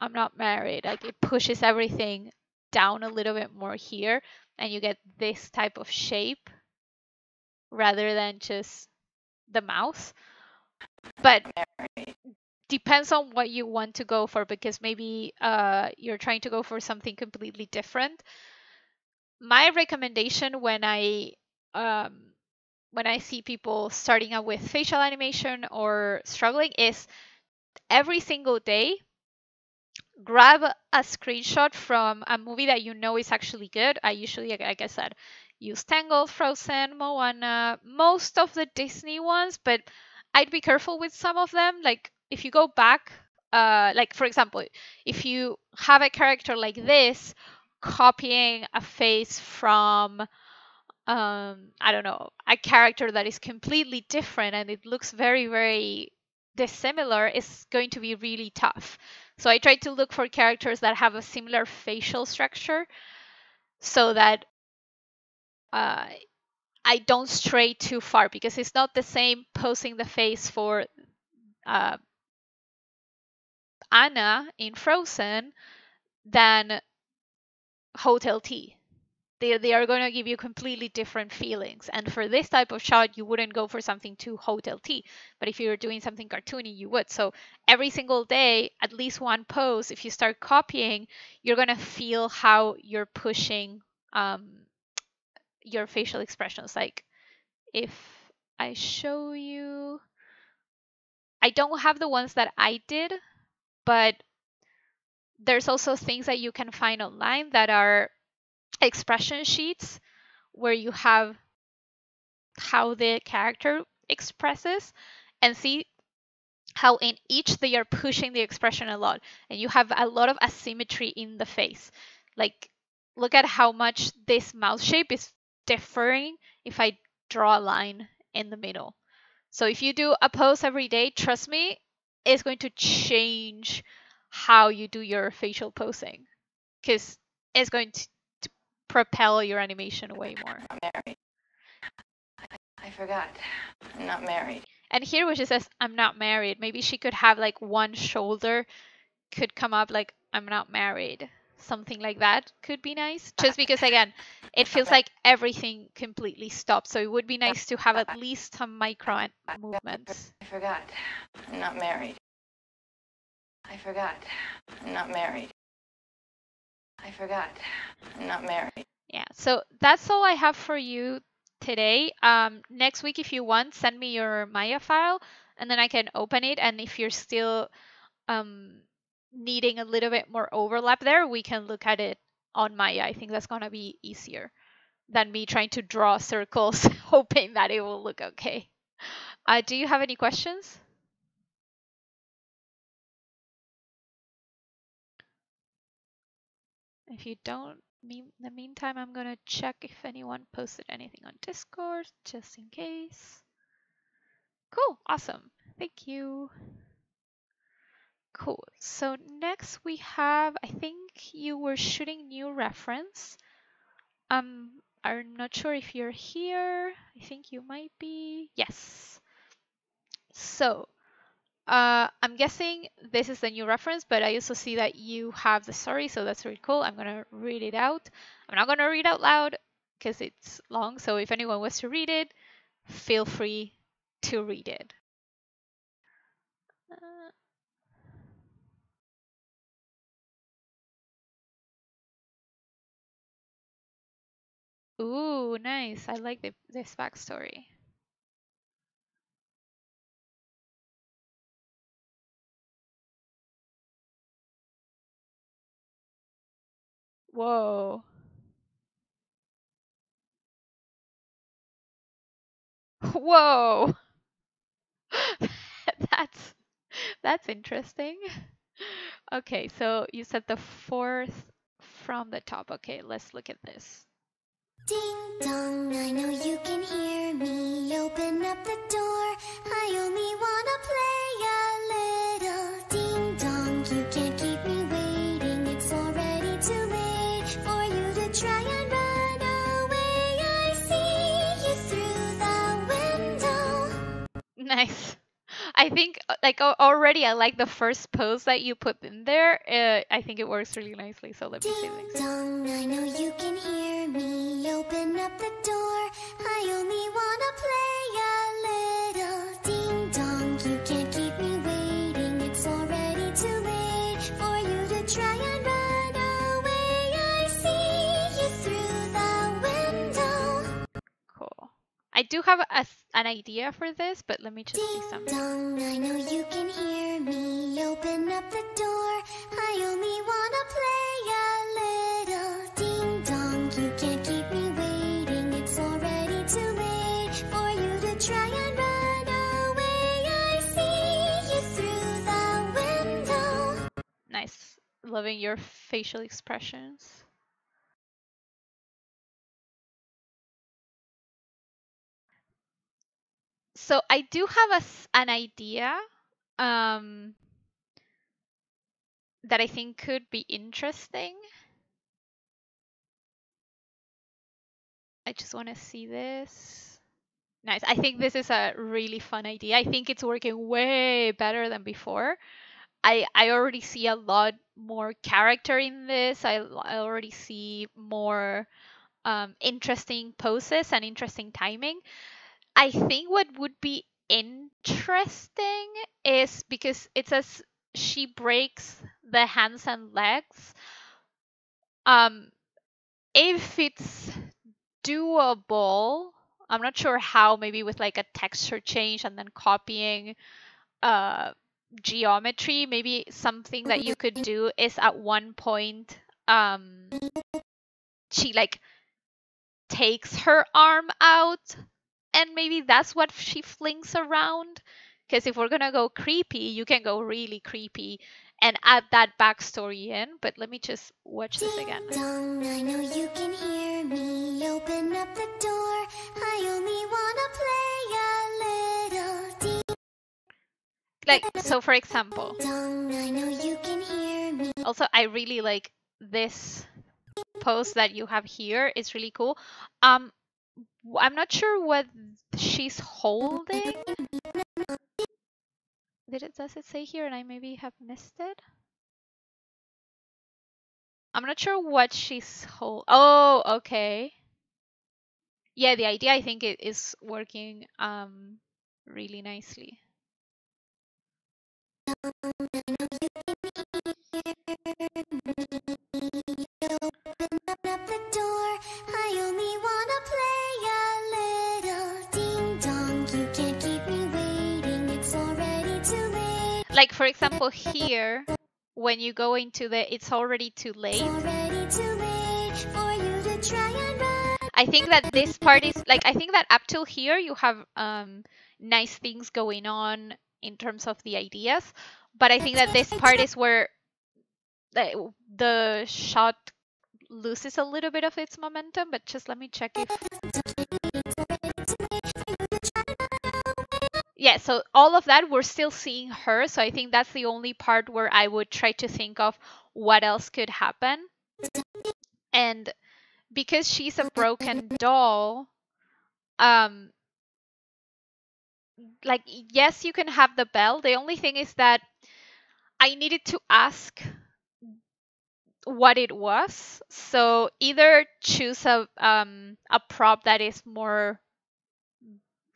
Speaker 2: I'm not married, like it pushes everything down a little bit more here, and you get this type of shape rather than just the mouth. But depends on what you want to go for, because maybe you're trying to go for something completely different. My recommendation when I see people starting out with facial animation or struggling is every single day grab a screenshot from a movie that you know is actually good. I usually, like I said, use Tangled, Frozen, Moana, most of the Disney ones, but I'd be careful with some of them. Like if you go back, like for example, if you have a character like this, copying a face from I don't know, a character that is completely different and it looks very, very dissimilar is going to be really tough. So I try to look for characters that have a similar facial structure so that I don't stray too far, because it's not the same posing the face for Anna in Frozen than Hotel T. They are going to give you completely different feelings. And for this type of shot, you wouldn't go for something too Hotel T. But if you're doing something cartoony, you would. So every single day, at least one pose, if you start copying, you're going to feel how you're pushing your facial expressions. Like if I show you, I don't have the ones that I did, but there's also things that you can find online that are expression sheets where you have how the character expresses and see how in each they are pushing the expression a lot, and you have a lot of asymmetry in the face. Like look at how much this mouth shape is differing if I draw a line in the middle. So if you do a pose every day, trust me, it's going to change how you do your facial posing, because it's going to propel your animation way more.
Speaker 1: I'm married. I forgot. I'm not married.
Speaker 2: And here where she says, I'm not married, maybe she could have like one shoulder could come up like, I'm not married. Something like that could be nice. Just because, again, it feels like everything completely stopped. So it would be nice to have at least some micro movements.
Speaker 1: I forgot. I'm not married. I forgot. I'm not married. I forgot. I'm not married.
Speaker 2: Yeah, so that's all I have for you today. Next week, if you want, send me your Maya file and then I can open it. And if you're still needing a little bit more overlap there, we can look at it on Maya. I think that's going to be easier than me trying to draw circles, hoping that it will look okay. Do you have any questions? If you don't, in the meantime, I'm going to check if anyone posted anything on Discord, just in case. Cool, awesome. Thank you. Cool. So next we have, I think you were shooting new reference. I'm not sure if you're here. I think you might be. Yes. So I'm guessing this is the new reference, but I also see that you have the story, so that's really cool. I'm gonna read it out. I'm not gonna read out loud because it's long, so if anyone wants to read it, feel free to read it. Ooh, nice. I like this backstory. Whoa. Whoa. That's interesting. Okay, so you said the fourth from the top. Okay, let's look at this.
Speaker 5: Ding dong, I know you can hear me. Open up the door. I only wanna play a little. Ding dong, you can't keep me waiting. It's already too late for you to try and run away. I see you through the window.
Speaker 2: Nice. I think like already I like the first pose that you put in there. I think it works really nicely. So let me see
Speaker 5: Ding
Speaker 2: this.
Speaker 5: dong, I know you can hear me. Open up the door. I only wanna play a little. Ding dong, you can't keep me waiting. It's already too late for you to try and run away. I see you through the window.
Speaker 2: Cool. I do have an idea for this, but let me just see
Speaker 5: Ding
Speaker 2: something.
Speaker 5: dong, I know you can hear me. Open up the door. I only wanna play a little. Ding dong, you can't keep me waiting. It's already too late for you to try and run away. I see you through the window.
Speaker 2: Nice. Loving your facial expressions. So I do have an idea that I think could be interesting. I just want to see this. Nice. I think this is a really fun idea. I think it's working way better than before. I already see a lot more character in this. I already see more interesting poses and interesting timing. I think what would be interesting is because it says she breaks the hands and legs. If it's doable, I'm not sure how, maybe with like a texture change and then copying geometry, maybe something that you could do is at one point she like takes her arm out and maybe that's what she flings around. Because if we're gonna go creepy, you can go really creepy and add that backstory in. But let me just watch this again.
Speaker 5: Ding dong, I know you can hear me. Open up the door. I only wanna play a little.
Speaker 2: Like, so for example,
Speaker 5: Dong, I know you can hear me.
Speaker 2: also I really like this pose that you have here. It's really cool. I'm not sure what she's holding. Does it say here and I maybe have missed it? I'm not sure what she's holding. Oh, okay. Yeah, the idea I think it is working really nicely. Like for example here, when you go into the it's already too late. I think that this part is like, I think that up till here you have nice things going on in terms of the ideas, but I think that this part is where the shot loses a little bit of its momentum. But just let me check if yeah, so all of that we're still seeing her, so I think that's the only part where I would try to think of what else could happen. And because she's a broken doll, like yes, you can have the bell. The only thing is that I needed to ask what it was. So either choose a prop that is more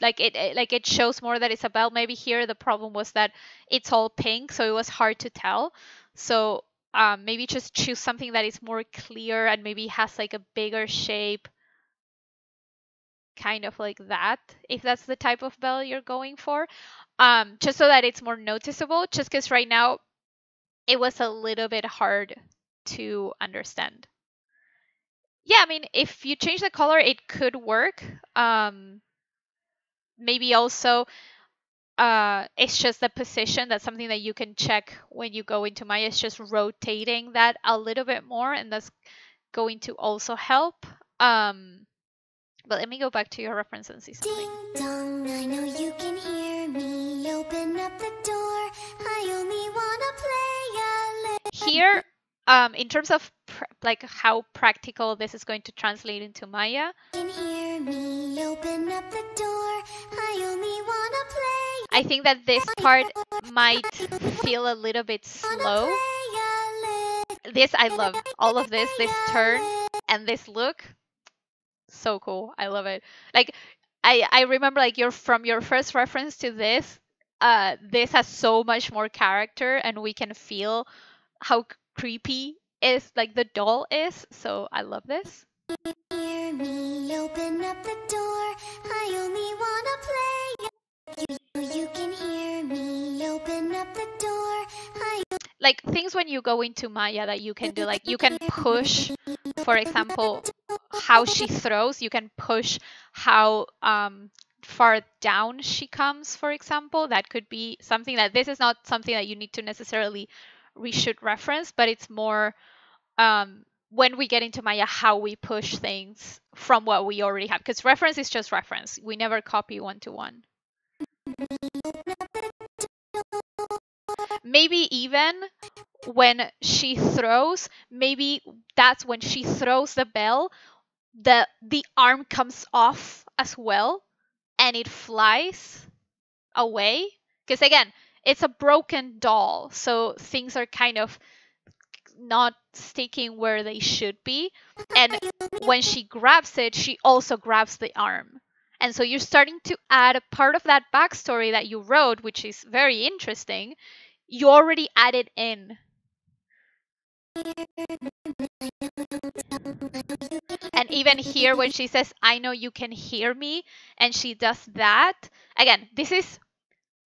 Speaker 2: like it shows more that it's a bell. Maybe here the problem was that it's all pink, so it was hard to tell. So maybe just choose something that is more clear and maybe has like a bigger shape, kind of like that, if that's the type of bell you're going for, just so that it's more noticeable. Just because right now it was a little bit hard to understand. Yeah, I mean, if you change the color, it could work. Maybe also it's just the position. That's something that you can check when you go into Maya. It's just rotating that a little bit more, and that's going to also help. But let me go back to your reference and see something.
Speaker 5: Ding dong, I know you can hear me. Open up the door. I only wanna play a little.
Speaker 2: Here, in terms of like how practical this is going to translate into Maya.
Speaker 5: Can hear me. Open up the door. I only wanna play.
Speaker 2: I think that this part might feel a little bit slow. This I love. All of this turn and this look. So cool. I love it. Like I remember like from your first reference to this has so much more character, and we can feel how creepy is like the doll is. So I love this.
Speaker 5: Hear me, open up the door. I only wanna play. You can hear me, open up the door.
Speaker 2: Like things when you go into Maya that you can do, like you can push, for example, how she throws. You can push how far down she comes, for example. That could be something that this is not something that you need to necessarily reshoot reference, but it's more when we get into Maya, how we push things from what we already have. Because reference is just reference. We never copy one-to-one. Maybe even when she throws, maybe that's when she throws the bell, the arm comes off as well, and it flies away. Because again, it's a broken doll, so things are kind of not sticking where they should be. And when she grabs it, she also grabs the arm. And so you're starting to add a part of that backstory that you wrote, which is very interesting. You already added in. And even here when she says, I know you can hear me, and she does that. Again, this is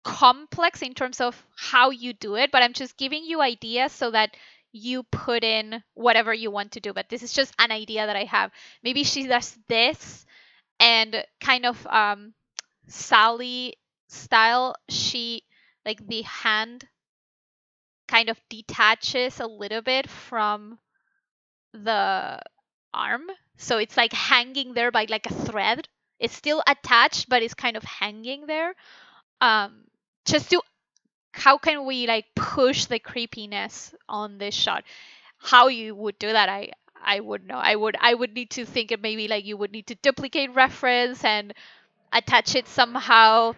Speaker 2: complex in terms of how you do it, but I'm just giving you ideas so that you put in whatever you want to do. But this is just an idea that I have. Maybe she does this, and kind of Sally style, she, like the hand kind of detaches a little bit from the arm. So it's like hanging there by like a thread. It's still attached, but it's kind of hanging there. Just to, how can we like push the creepiness on this shot? How you would do that, I would know. I would need to think of maybe like you would need to duplicate reference and attach it somehow.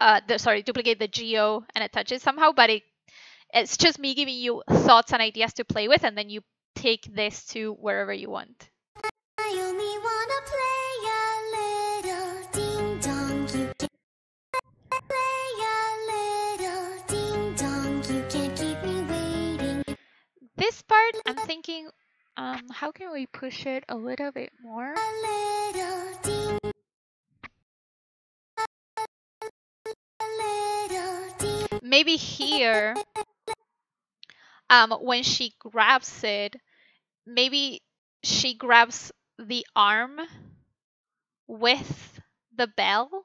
Speaker 2: Duplicate the geo and attach it somehow. But it's just me giving you thoughts and ideas to play with, and then you take this to wherever you want.
Speaker 5: I only wanna play a little ding dong. You can play a little ding dong. You can't keep me waiting.
Speaker 2: This part, I'm thinking, how can we push it a little bit more?
Speaker 5: A little ding.
Speaker 2: Maybe here, when she grabs it, maybe she grabs the arm with the bell,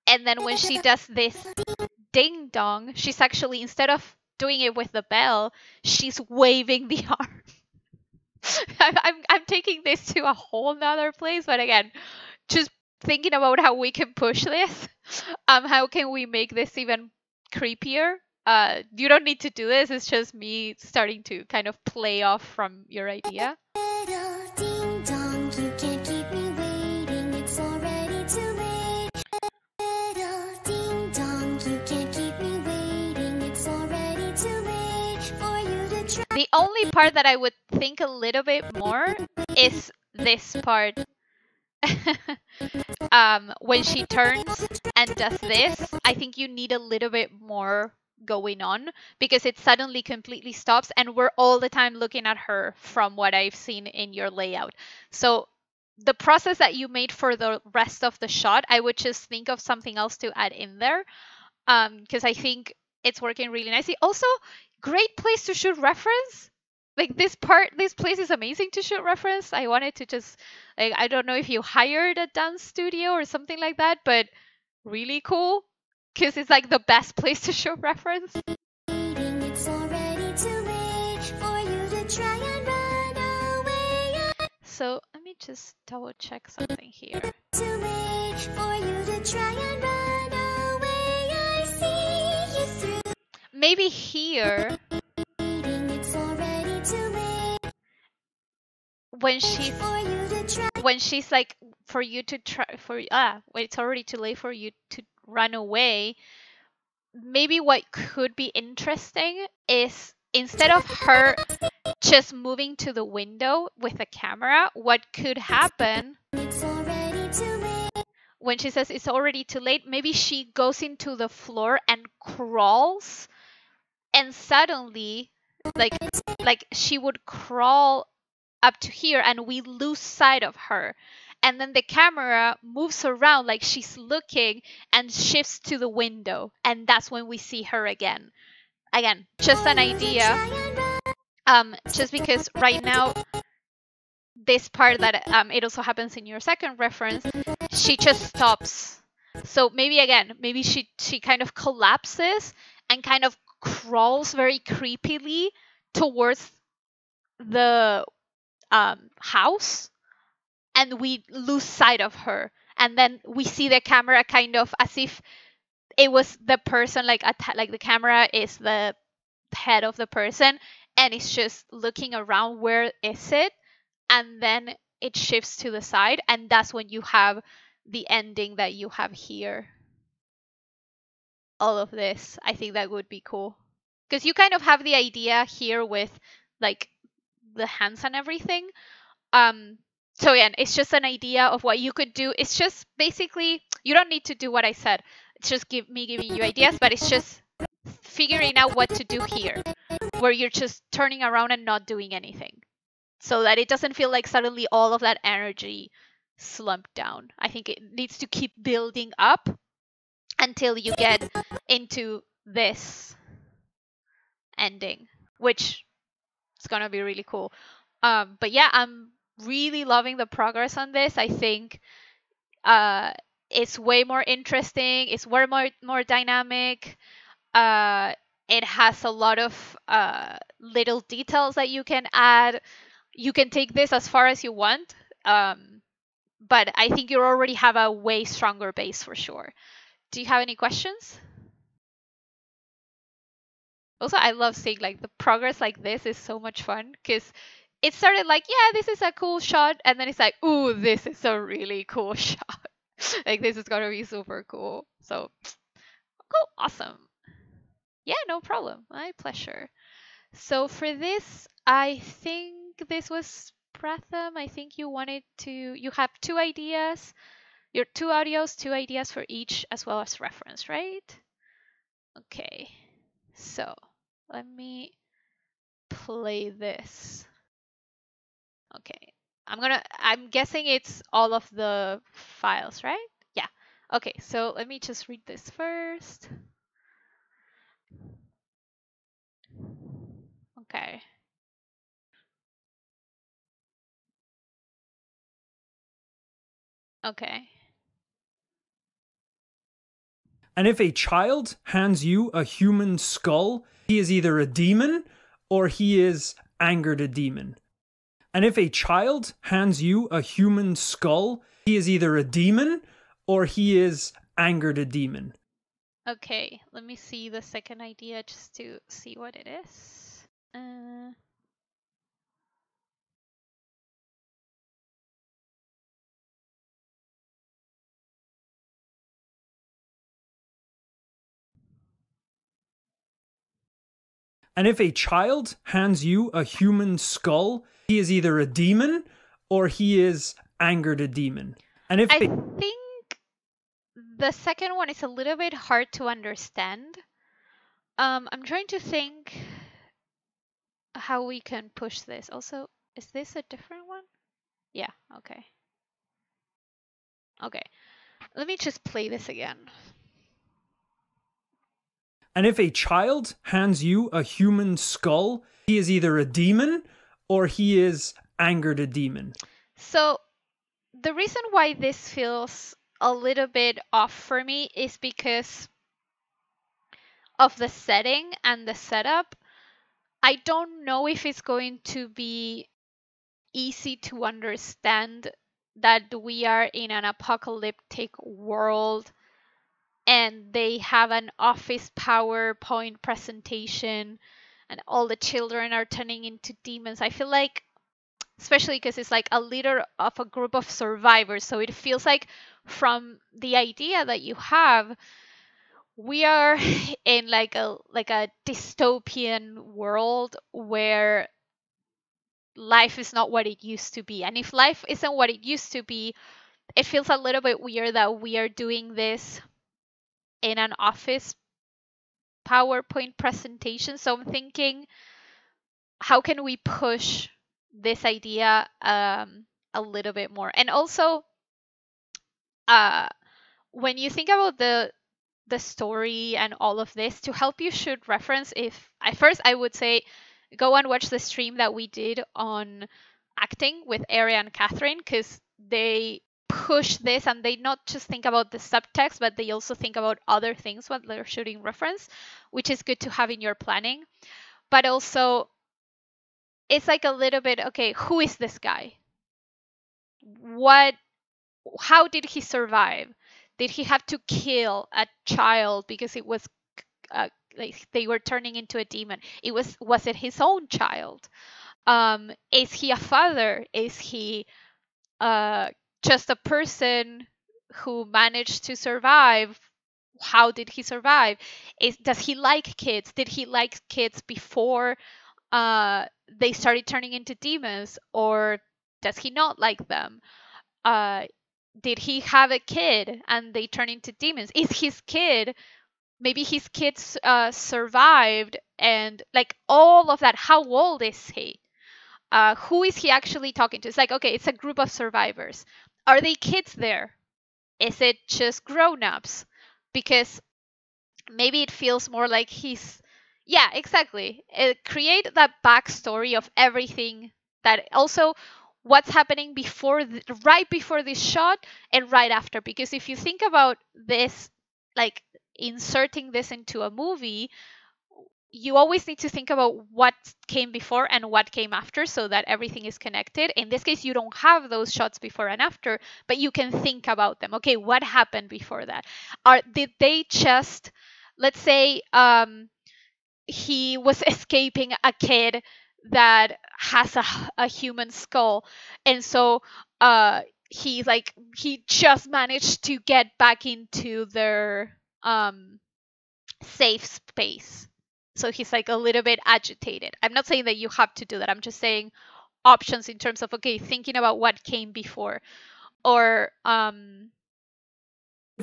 Speaker 2: and then when she does this ding dong, she's actually, instead of doing it with the bell, she's waving the arm. I'm taking this to a whole nother place, but again, just thinking about how we can push this. How can we make this even creepier? You don't need to do this. It's just me starting to kind of play off from your idea.
Speaker 5: Little ding dong, you can't keep me waiting. It's already too late. Little ding dong, you can't keep me waiting. It's already too late for you to try.
Speaker 2: The only part that I would think a little bit more is this part. When she turns and does this, I think you need a little bit more going on, because it suddenly completely stops, and we're all the time looking at her from what I've seen in your layout. So the process that you made for the rest of the shot, I would just think of something else to add in there, because I think it's working really nicely. Also, great place to shoot reference. Like this place is amazing to shoot reference. I wanted to just, like, I don't know if you hired a dance studio or something like that, but really cool, because it's like the best place to show reference.
Speaker 5: It's already too late for you to try and run away.
Speaker 2: So let me just double check something here.
Speaker 5: Too late for you to try and run away. I see you through.
Speaker 2: Maybe here,
Speaker 5: It's already too late
Speaker 2: when
Speaker 5: for you to try.
Speaker 2: she's like, for you to try, when it's already too late for you to run away, maybe what could be interesting is instead of her just moving to the window with the camera, what could happen
Speaker 5: It's already too late.
Speaker 2: when she says it's already too late, maybe she goes into the floor and crawls, and suddenly like she would crawl up to here and we lose sight of her, and then the camera moves around like she's looking and shifts to the window, and that's when we see her again. Just an idea, just because right now this part that it also happens in your second reference, she just stops. So maybe she kind of collapses and kind of crawls very creepily towards the house, and we lose sight of her, and then we see the camera kind of as if it was the person, like the camera is the head of the person and it's just looking around, where is it, and then it shifts to the side, and that's when you have the ending that you have here. All of this, I think that would be cool, because you kind of have the idea here with like the hands and everything. So yeah, it's just an idea of what you could do. It's just basically, you don't need to do what I said. It's just me giving you ideas, but it's just figuring out what to do here, where you're just turning around and not doing anything, so that it doesn't feel like suddenly all of that energy slumped down. I think it needs to keep building up until you get into this ending, which is gonna be really cool. But yeah, I'm really loving the progress on this. I think it's way more interesting. It's way more dynamic. It has a lot of little details that you can add. You can take this as far as you want, but I think you already have a way stronger base for sure. Do you have any questions? Also, I love seeing like the progress like this is so much fun, because it started like, yeah, this is a cool shot, and then it's like, ooh, this is a really cool shot. Like, this is gonna be super cool. So cool, awesome. Yeah, no problem. My pleasure. So for this, I think this was Pratham. I think you have two ideas. Your two audios, two ideas for each, as well as reference, right? Okay. So let me play this. Okay. I'm guessing it's all of the files, right? Yeah. Okay, so let me just read this first. Okay. Okay.
Speaker 3: And if a child hands you a human skull, he is either a demon or he is angered a demon. And if a child hands you a human skull, he is either a demon or he is angered a demon.
Speaker 2: Okay, let me see the second idea just to see what it is.
Speaker 3: And if a child hands you a human skull, he is either a demon or he is angered a demon. And if
Speaker 2: I think the second one is a little bit hard to understand. I'm trying to think how we can push this. Also, is this a different one? Yeah, okay. Okay, let me just play this again.
Speaker 3: And if a child hands you a human skull, he is either a demon or he is angered a demon.
Speaker 2: So the reason why this feels a little bit off for me is because of the setting and the setup. I don't know if it's going to be easy to understand that we are in an apocalyptic world and they have an office PowerPoint presentation and all the children are turning into demons. I feel like, especially because it's like a leader of a group of survivors, so it feels like from the idea that you have, we are in like a dystopian world where life is not what it used to be. And if life isn't what it used to be, it feels a little bit weird that we are doing this in an office PowerPoint presentation. So I'm thinking, how can we push this idea a little bit more? And also, when you think about the story and all of this, to help you should reference, if at first I would say go and watch the stream that we did on acting with Ari and Catherine, because they push this and they not just think about the subtext, but they also think about other things when they're shooting reference, which is good to have in your planning. But also, it's like a little bit, okay, who is this guy? How did he survive? Did he have to kill a child because it was like they were turning into a demon? Was it his own child? Is he a father? Is he just a person who managed to survive? How did he survive? Does he like kids? Did he like kids before they started turning into demons, or does he not like them? Did he have a kid and they turn into demons? Is his kid, maybe his kids survived, and like all of that? How old is he? Who is he actually talking to? It's like, okay, it's a group of survivors. Are they kids there? Is it just grown-ups? Because maybe it feels more like yeah, exactly. Create that backstory of everything, that also what's happening right before this shot and right after. Because if you think about this, like inserting this into a movie, you always need to think about what came before and what came after so that everything is connected. In this case, you don't have those shots before and after, but you can think about them. Okay, what happened before that? Did they just, let's say, he was escaping a kid that has a human skull, and so he just managed to get back into their safe space, so he's like a little bit agitated. I'm not saying that you have to do that. I'm just saying options in terms of, okay, thinking about what came before. Or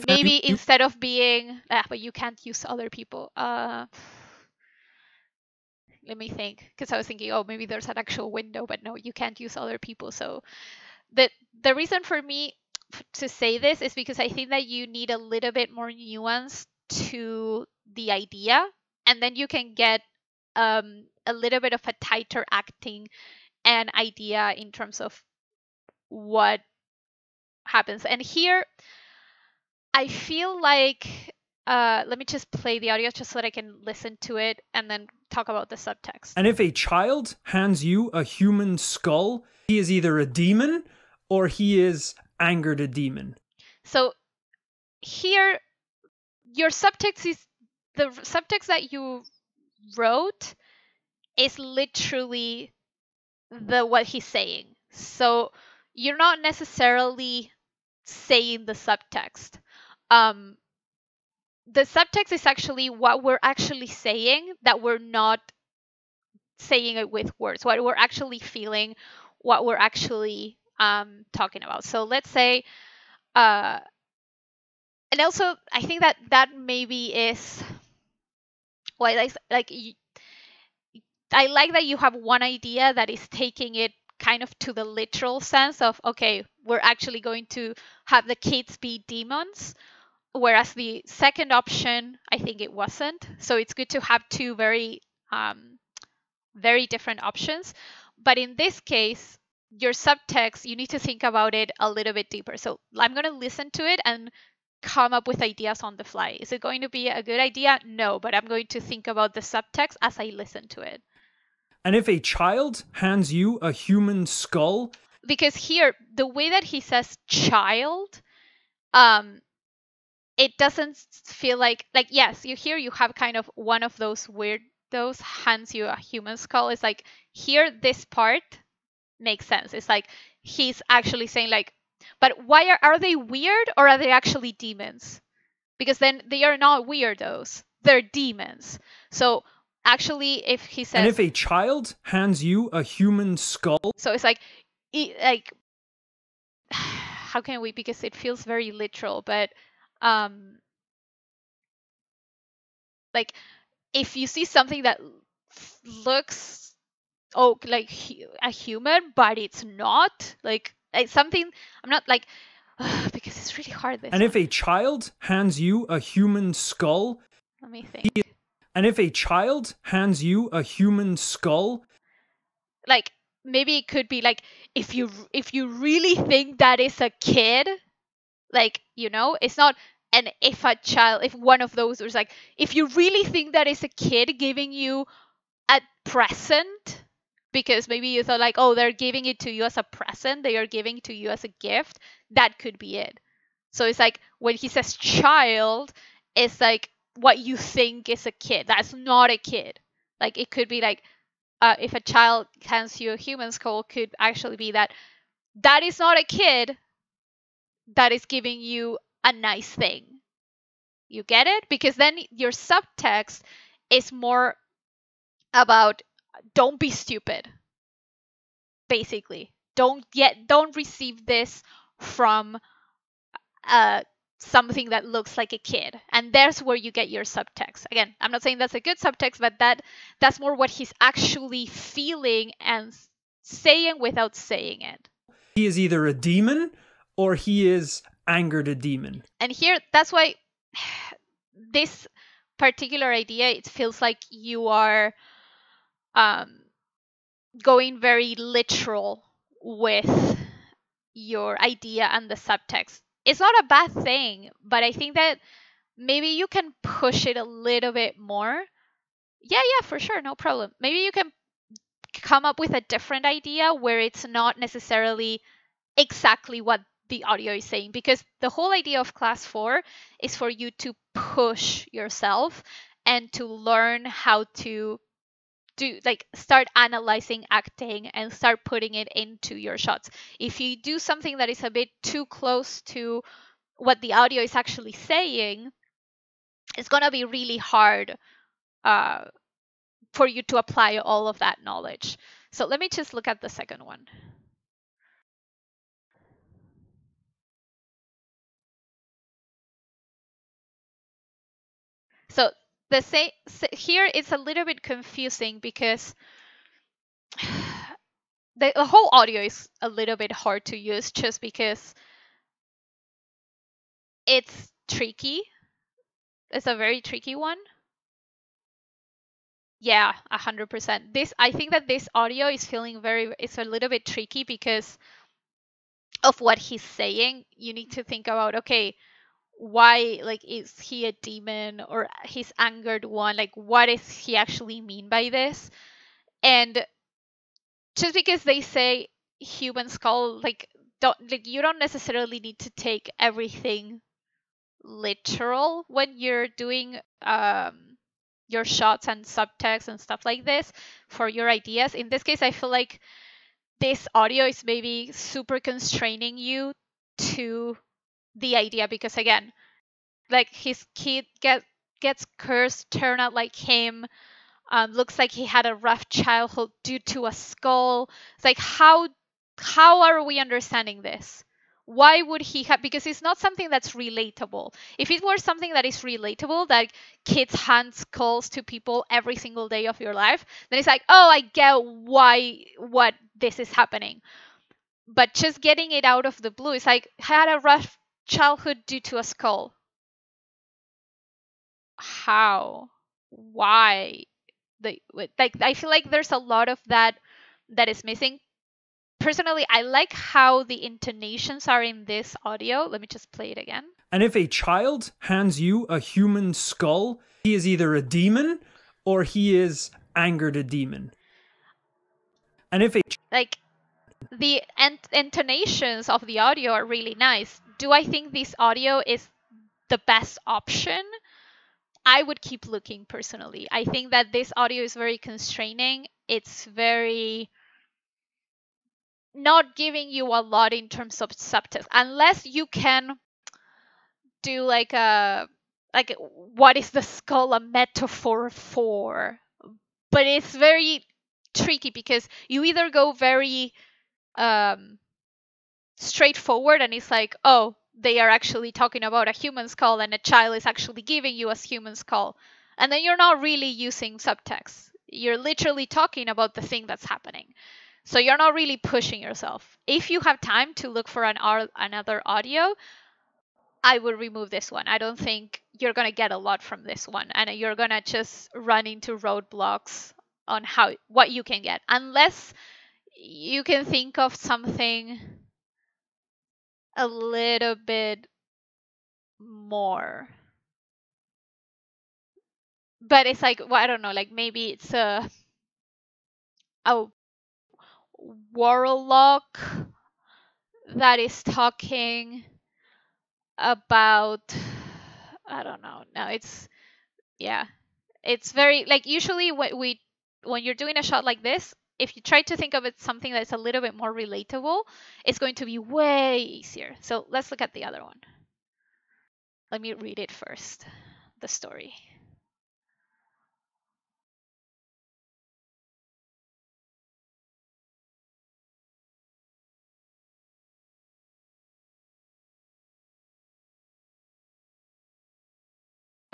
Speaker 2: maybe instead of being but you can't use other people. Let me think, because I was thinking, oh, maybe there's an actual window, but no, you can't use other people. So the reason for me to say this is because I think that you need a little bit more nuance to the idea, and then you can get a little bit of a tighter acting and idea in terms of what happens. And here, I feel like, let me just play the audio just so that I can listen to it and then talk about the subtext.
Speaker 3: And if a child hands you a human skull, he is either a demon or he is angered a demon.
Speaker 2: So here, your subtext is, the subtext that you wrote is literally what he's saying. So you're not necessarily saying the subtext. The subtext is actually what we're actually saying, that we're not saying it with words, what we're actually feeling, what we're actually talking about. So let's say, and also I think that maybe is why I like that you have one idea that is taking it kind of to the literal sense of, okay, we're actually going to have the kids be demons. Whereas the second option, I think it wasn't. So it's good to have two very, very different options. But in this case, your subtext, you need to think about it a little bit deeper. So I'm going to listen to it and come up with ideas on the fly. Is it going to be a good idea? No, but I'm going to think about the subtext as I listen to it.
Speaker 3: And if a child hands you a human skull,
Speaker 2: because here the way that he says child, it doesn't feel like yes, you have kind of one of those weirdos hands you a human skull. It's like here this part makes sense. It's like he's actually saying like, but why are they weird or are they actually demons? Because then they are not weirdos, they're demons. So actually if he says,
Speaker 3: and if a child hands you a human skull,
Speaker 2: so it's like how can we, because it feels very literal, but like if you see something that looks like a human but it's not like something, I'm not like because it's really hard this
Speaker 3: and
Speaker 2: one.
Speaker 3: if a child hands you a human skull,
Speaker 2: Let me think.
Speaker 3: and if a child hands you a human skull,
Speaker 2: Like maybe it could be like if you really think that is a kid, like, you know, it's not. And if one of those was like, if you really think that is a kid giving you a present, because maybe you thought like, oh, they're giving it to you as a present, they are giving to you as a gift, that could be it. So it's like when he says child, it's like what you think is a kid. That's not a kid. Like it could be like if a child hands you a human skull, could actually be that is not a kid, that is giving you a nice thing. You get it? Because then your subtext is more about don't be stupid. Basically, don't receive this from something that looks like a kid, and there's where you get your subtext. Again, I'm not saying that's a good subtext, but that's more what he's actually feeling and saying without saying it.
Speaker 3: He is either a demon or he is angered a demon.
Speaker 2: And here, that's why this particular idea, it feels like you are going very literal with your idea and the subtext. It's not a bad thing, but I think that maybe you can push it a little bit more. Yeah, for sure, no problem. Maybe you can come up with a different idea where it's not necessarily exactly what the audio is saying, because the whole idea of class 4 is for you to push yourself and to learn how to start analyzing acting and start putting it into your shots. If you do something that is a bit too close to what the audio is actually saying, it's going to be really hard for you to apply all of that knowledge. So let me just look at the second one. So here it's a little bit confusing because the whole audio is a little bit hard to use just because it's tricky. It's a very tricky one. Yeah, 100%. I think that this audio is it's a little bit tricky because of what he's saying. You need to think about, okay, why, like, is he a demon or his angered one? Like, what does he actually mean by this? And just because they say human skull, you don't necessarily need to take everything literal when you're doing your shots and subtext and stuff like this for your ideas. In this case, I feel like this audio is maybe super constraining you to the idea, because again, like, his kid gets cursed, turn out like him, looks like he had a rough childhood due to a skull. It's like, how are we understanding this? Why would he have? Because it's not something that's relatable. If it were something that is relatable, that kids hand skulls to people every single day of your life, then it's like, oh, I get what this is happening. But just getting it out of the blue, it's like, had a rough childhood due to a skull. How? Why? I feel like there's a lot of that is missing. Personally, I like how the intonations are in this audio. Let me just play it again.
Speaker 3: And if a child hands you a human skull, he is either a demon or he is angered a demon. And if a
Speaker 2: like the intonations of the audio are really nice. Do I think this audio is the best option? I would keep looking personally. I think that this audio is very constraining. It's very not giving you a lot in terms of subtext, unless you can do like what is the skull a metaphor for? But it's very tricky because you either go very straightforward and it's like, oh, they are actually talking about a human skull and a child is actually giving you a human skull, and then you're not really using subtext. You're literally talking about the thing that's happening, so you're not really pushing yourself. If you have time to look for another audio, I would remove this one. I don't think you're gonna get a lot from this one, and you're gonna just run into roadblocks on what you can get, unless you can think of something a little bit more. But it's like, well, I don't know, like maybe it's a warlock that is talking about, I don't know. No, it's very, like, usually when you're doing a shot like this, if you try to think of it something that's a little bit more relatable, it's going to be way easier. So let's look at the other one. Let me read it first, the story.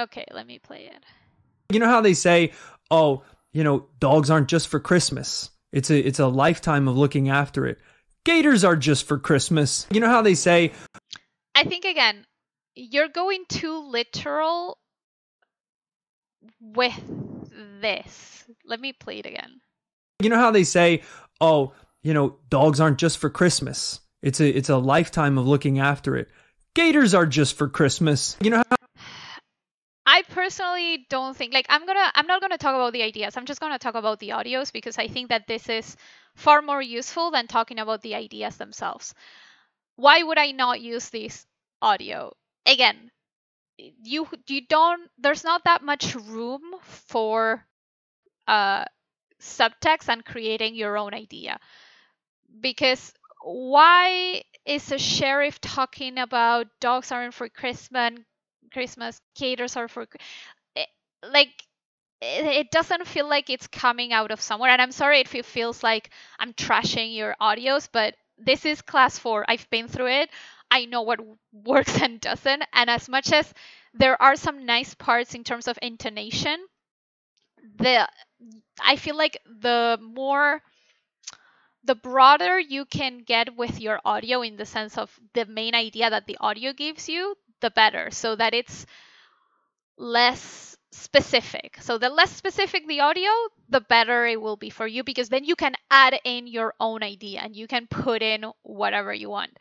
Speaker 2: Okay, let me play it.
Speaker 3: You know how they say, oh, dogs aren't just for Christmas. It's a lifetime of looking after it. Gators are just for Christmas. You know how they say...
Speaker 2: I think, again, you're going too literal with this. Let me play it again.
Speaker 3: You know how they say, oh, dogs aren't just for Christmas. It's a lifetime of looking after it. Gators are just for Christmas. You know how...
Speaker 2: I personally don't think, like, I'm not gonna talk about the ideas. I'm just gonna talk about the audios, because I think that this is far more useful than talking about the ideas themselves. Why would I not use this audio? Again, you don't, there's not that much room for subtext and creating your own idea. Because why is a sheriff talking about dogs aren't for Christmas, gators are for, like, it doesn't feel like it's coming out of somewhere. And I'm sorry if it feels like I'm trashing your audios, but this is class 4. I've been through it. I know what works and doesn't. And as much as there are some nice parts in terms of intonation, I feel like the broader you can get with your audio, in the sense of the main idea that the audio gives you, the better, so that it's less specific. So the less specific the audio, the better it will be for you, because then you can add in your own idea and you can put in whatever you want.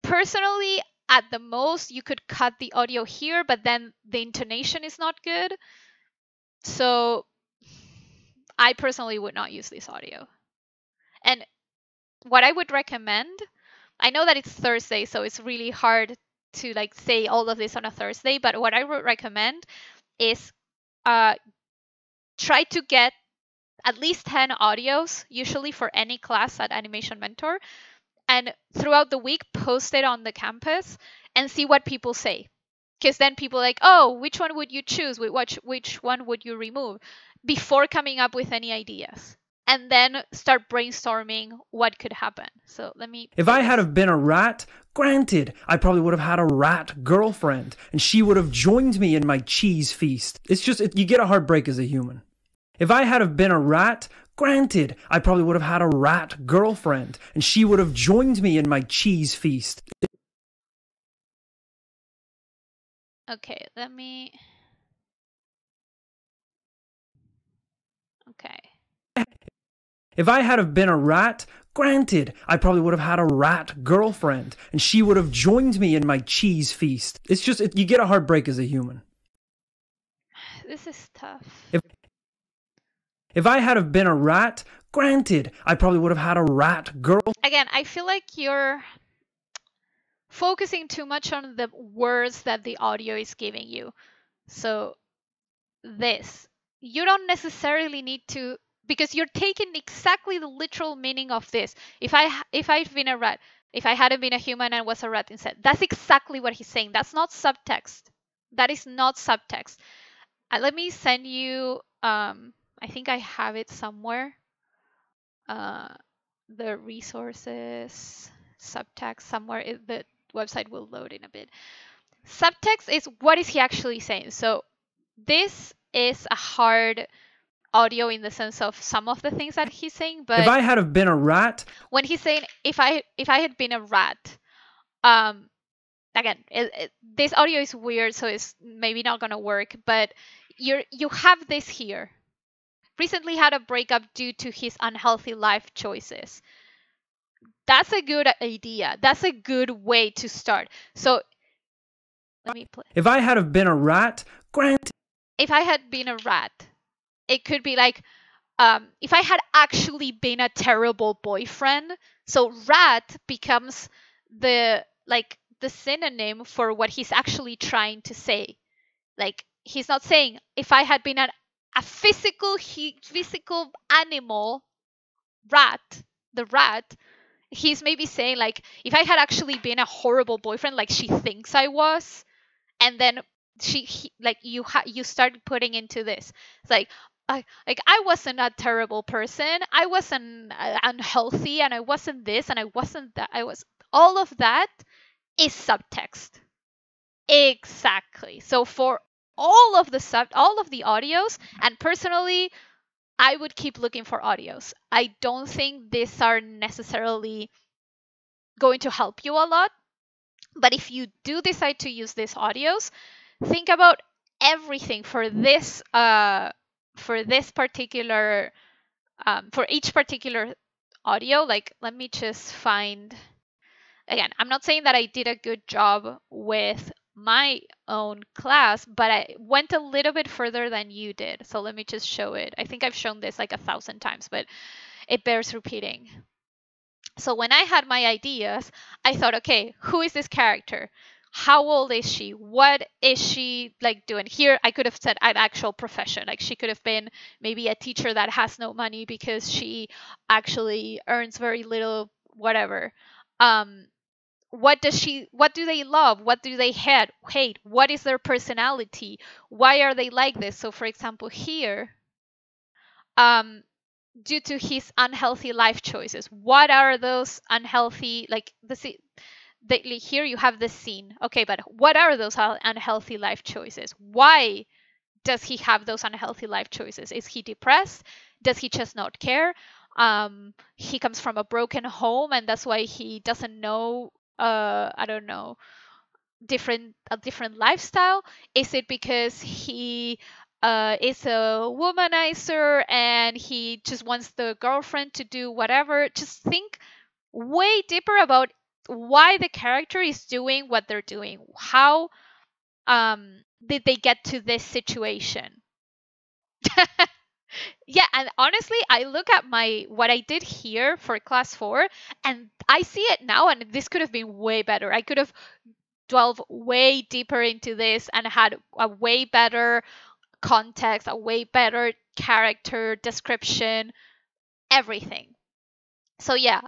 Speaker 2: Personally, at the most, you could cut the audio here, but then the intonation is not good. So I personally would not use this audio. And what I would recommend, I know that it's Thursday, so it's really hard to like say all of this on a Thursday, but what I would recommend is try to get at least 10 audios, usually for any class at Animation Mentor, and throughout the week post it on the campus and see what people say. Because then people are like, oh, which one would you choose? Which one would you remove? Before coming up with any ideas. And then start brainstorming what could happen. So let me...
Speaker 3: If I had have been a rat, granted, I probably would have had a rat girlfriend, and she would have joined me in my cheese feast. It's just, you get a heartbreak as a human. If I had have been a rat, granted, I probably would have had a rat girlfriend, and she would have joined me in my cheese feast.
Speaker 2: Okay, let me... Okay.
Speaker 3: If I had have been a rat, granted, I probably would have had a rat girlfriend, and she would have joined me in my cheese feast. It's just, you get a heartbreak as a human.
Speaker 2: This is tough.
Speaker 3: If I had have been a rat, Granted, I probably would have had a rat girl.
Speaker 2: Again, I feel like you're focusing too much on the words that the audio is giving you. So this, you don't necessarily need to, because you're taking exactly the literal meaning of this. If I've been a rat, if I hadn't been a human and was a rat instead, that's exactly what he's saying. That's not subtext. That is not subtext. Let me send you. I think I have it somewhere. The resources subtext somewhere. The website will load in a bit. Subtext is what is he actually saying. So this is a hard audio in the sense of some of the things that he's saying, but
Speaker 3: if I had have been a rat,
Speaker 2: when he's saying if I had been a rat, again, this audio is weird, so it's maybe not gonna work. But you have this here. Recently had a breakup due to his unhealthy life choices. That's a good idea. That's a good way to start. So let me play.
Speaker 3: If I had have been a rat, granted.
Speaker 2: If I had been a rat, it could be like, if I had actually been a terrible boyfriend. So rat becomes the synonym for what he's actually trying to say. Like, he's not saying if I had been a physical animal, rat, the rat. He's maybe saying like, if I had actually been a horrible boyfriend, like she thinks I was, and then you start putting into this. It's like I wasn't a terrible person. I wasn't unhealthy, and I wasn't this, and I wasn't that. I was all of that is subtext. Exactly. So for all of the audios, and personally, I would keep looking for audios. I don't think these are necessarily going to help you a lot. But if you do decide to use these audios, think about everything for this particular for each particular audio. Like, let me just find. Again, I'm not saying that I did a good job with my own class, but I went a little bit further than you did. So let me just show it. I think I've shown this like 1,000 times, but it bears repeating. So when I had my ideas, I thought, okay, who is this character? How old is she? What is she like doing? Here, I could have said an actual profession. Like, she could have been maybe a teacher that has no money because she actually earns very little, whatever. What do they love? What do they hate? What is their personality? Why are they like this? So for example, here, due to his unhealthy life choices, what are those unhealthy, like here you have the scene. Okay, but what are those unhealthy life choices? Why does he have those unhealthy life choices? Is he depressed? Does he just not care? He comes from a broken home, and that's why he doesn't know I don't know, a different lifestyle. Is it because he is a womanizer and he just wants the girlfriend to do whatever? Just think way deeper about why the character is doing what they're doing. How did they get to this situation? Yeah, and honestly, I look at what I did here for class 4, and I see it now, and this could have been way better. I could have delved way deeper into this and had a way better context, a way better character description, everything. So yeah,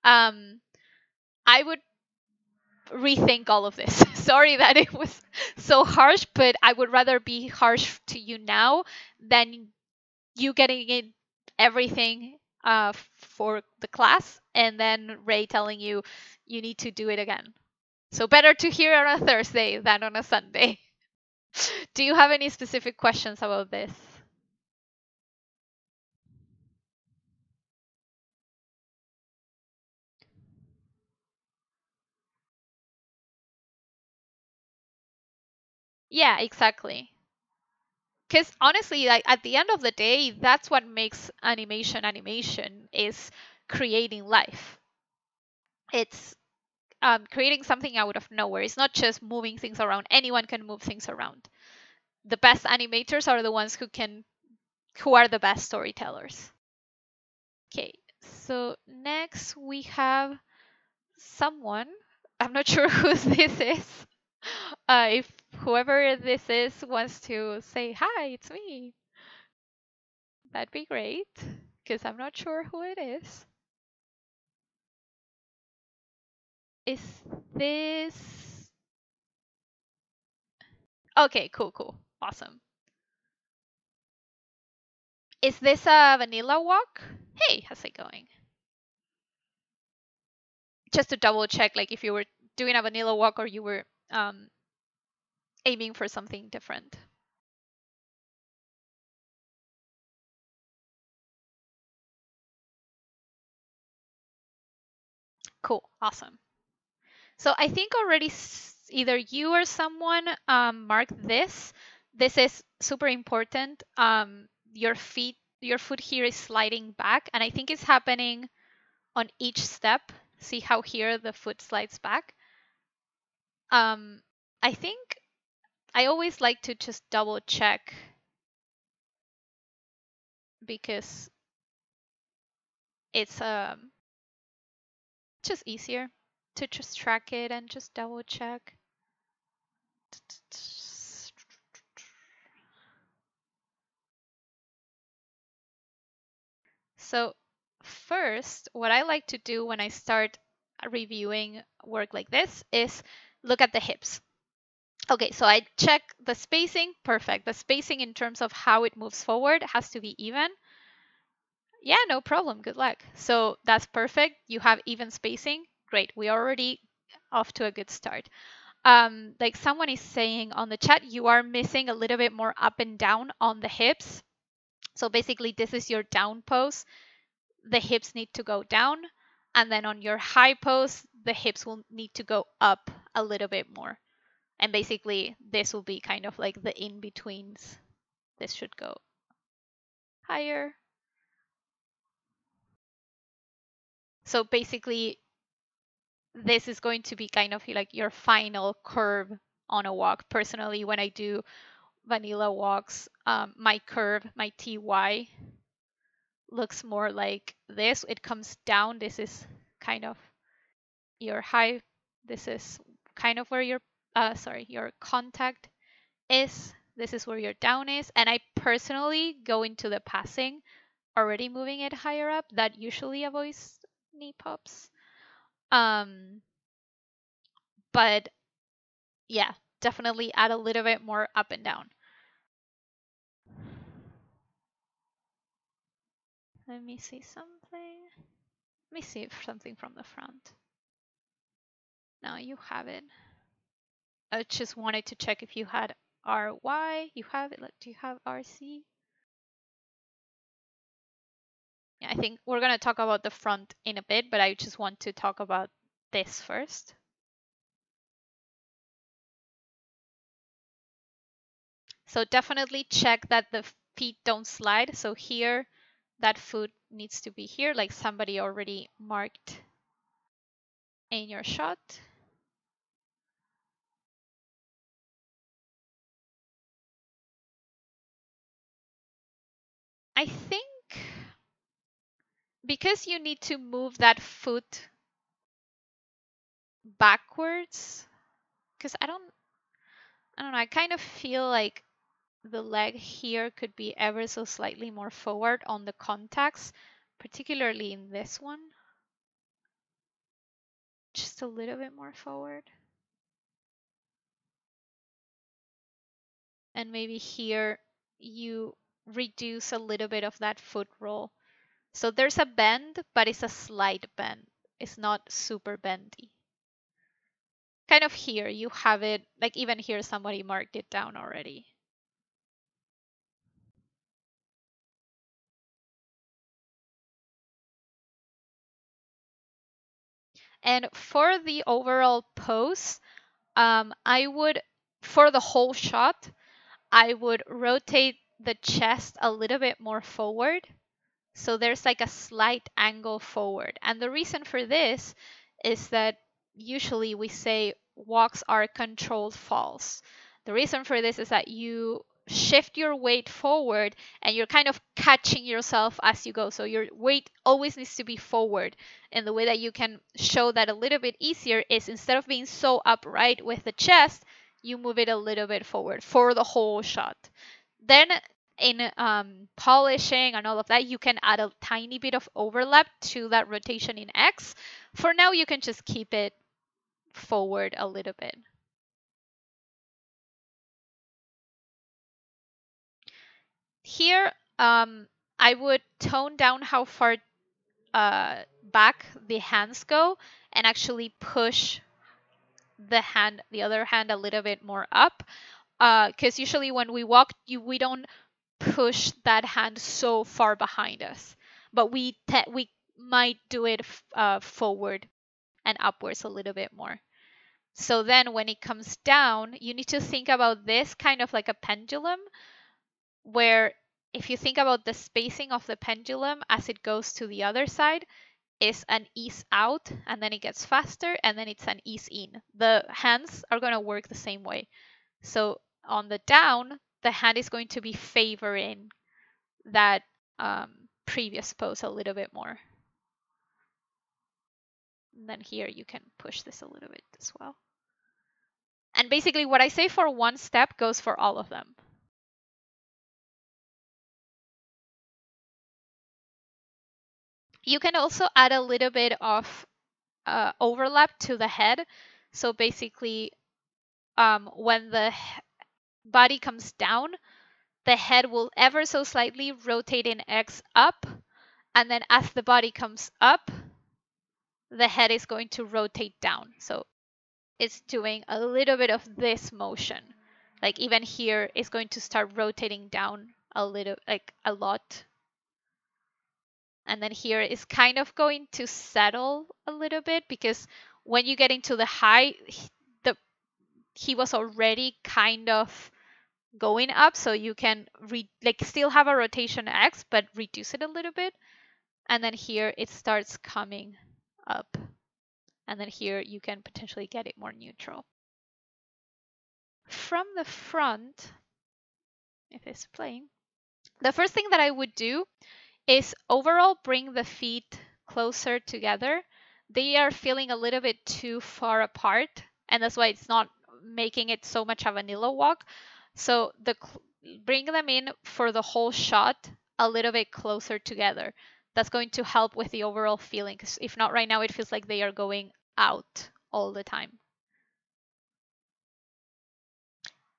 Speaker 2: I would rethink all of this. Sorry that it was so harsh, but I would rather be harsh to you now than you getting in everything for the class and then Ray telling you need to do it again. So better to hear on a Thursday than on a Sunday. Do you have any specific questions about this? Yeah, exactly. Because honestly, like, at the end of the day, that's what makes animation is creating life. It's creating something out of nowhere. It's not just moving things around. Anyone can move things around. The best animators are the ones who are the best storytellers. Okay, so next we have someone. I'm not sure who this is. If whoever this is wants to say, hi, it's me, that'd be great, because I'm not sure who it is. Is this... Okay, cool. Awesome. Is this a vanilla walk? Hey, how's it going? Just to double check, like if you were doing a vanilla walk or you were aiming for something different. Cool, awesome. So I think already either you or someone marked this. This is super important. Your foot here is sliding back, and I think it's happening on each step. See how here the foot slides back? I think I always like to just double check because it's just easier to just track it and just double check. So first, what I like to do when I start reviewing work like this is look at the hips. Okay, so I check the spacing, perfect. The spacing in terms of how it moves forward has to be even. Yeah, no problem, good luck. So that's perfect. You have even spacing. Great, we are already off to a good start. Like someone is saying on the chat, you are missing a little bit more up and down on the hips. So basically this is your down pose. The hips need to go down, and then on your high pose, the hips will need to go up a little bit more. And basically this will be kind of like the in-betweens. This should go higher. So basically this is going to be kind of like your final curve on a walk. Personally, when I do vanilla walks, my curve, my TY looks more like this. It comes down. This is kind of your high. This is kind of where your contact is. This is where your down is. And I personally go into the passing, already moving it higher up. That usually avoids knee pops. But yeah, definitely add a little bit more up and down. Let me see something. Let me see something from the front. Now you have it. I just wanted to check if you had RY. You have it. Do you have RC? Yeah, I think we're going to talk about the front in a bit, but I just want to talk about this first. So definitely check that the feet don't slide. So here, that foot needs to be here, like somebody already marked in your shot. I think because you need to move that foot backwards, because I don't know, I kind of feel like the leg here could be ever so slightly more forward on the contacts, particularly in this one. Just a little bit more forward. And maybe here you reduce a little bit of that foot roll. So there's a bend, but it's a slight bend. It's not super bendy. Kind of here, you have it, like even here somebody marked it down already. And for the overall pose, I would, for the whole shot, I would rotate the chest a little bit more forward. So there's like a slight angle forward. And the reason for this is that usually we say walks are controlled falls. The reason for this is that you shift your weight forward and you're kind of catching yourself as you go. So your weight always needs to be forward. And the way that you can show that a little bit easier is instead of being so upright with the chest, you move it a little bit forward for the whole shot. Then in polishing and all of that, you can add a tiny bit of overlap to that rotation in X. For now, you can just keep it forward a little bit. Here, I would tone down how far back the hands go and actually push the other hand a little bit more up. Because usually when we walk, we don't push that hand so far behind us, but we might do it forward and upwards a little bit more. So then when it comes down, you need to think about this kind of like a pendulum, where if you think about the spacing of the pendulum as it goes to the other side, is an ease out, and then it gets faster, and then it's an ease in. The hands are going to work the same way. So on the down, the hand is going to be favoring that previous pose a little bit more. And then here you can push this a little bit as well. And basically what I say for one step goes for all of them. You can also add a little bit of overlap to the head. So basically, when the body comes down, the head will ever so slightly rotate in X up. And then as the body comes up, the head is going to rotate down. So it's doing a little bit of this motion. Like even here, it's going to start rotating down a little, like a lot. And then here is kind of going to settle a little bit, because when you get into the high, he was already kind of going up, so you can still have a rotation X, but reduce it a little bit. And then here it starts coming up. And then here you can potentially get it more neutral. From the front, if it's playing, the first thing that I would do is overall bring the feet closer together. They are feeling a little bit too far apart, and that's why it's not making it so much a vanilla walk. So bring them in for the whole shot a little bit closer together. That's going to help with the overall feeling, because if not, right now it feels like they are going out all the time.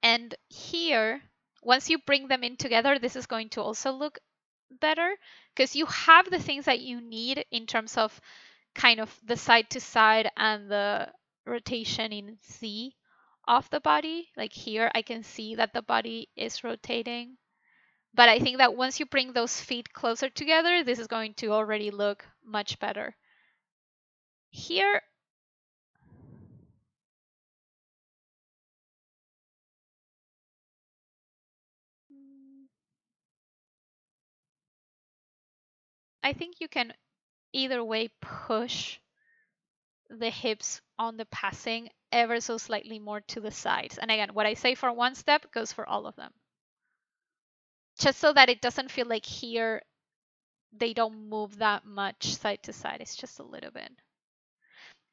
Speaker 2: And here, once you bring them in together, this is going to also look better, because you have the things that you need in terms of kind of the side to side and the rotation in Z of the body. Like here, I can see that the body is rotating. But I think that once you bring those feet closer together, this is going to already look much better. Here, I think you can either way push the hips on the passing ever so slightly more to the sides. And again, what I say for one step goes for all of them. Just so that it doesn't feel like here they don't move that much side to side. It's just a little bit.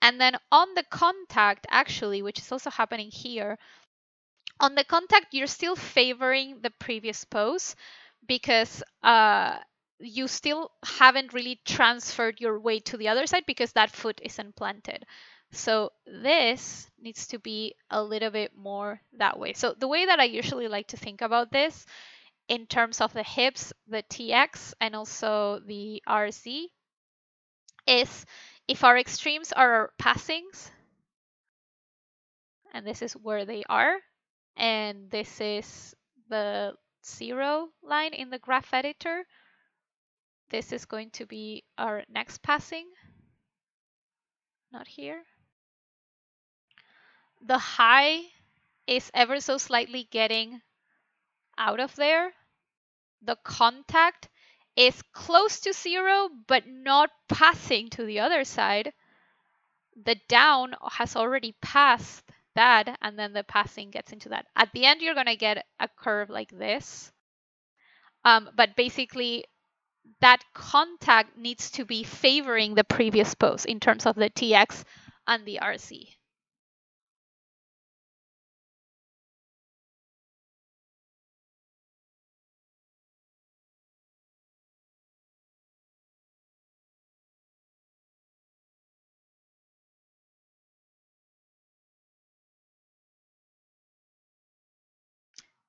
Speaker 2: And then on the contact, actually, which is also happening here, on the contact, you're still favoring the previous pose, because you still haven't really transferred your weight to the other side because that foot isn't planted. So this needs to be a little bit more that way. So the way that I usually like to think about this in terms of the hips, the TX, and also the RZ is if our extremes are our passings, and this is where they are, and this is the 0 line in the graph editor, this is going to be our next passing, not here. The high is ever so slightly getting out of there. The contact is close to 0, but not passing to the other side. The down has already passed that, and then the passing gets into that. At the end, you're going to get a curve like this. But basically, that contact needs to be favoring the previous pose in terms of the TX and the RC.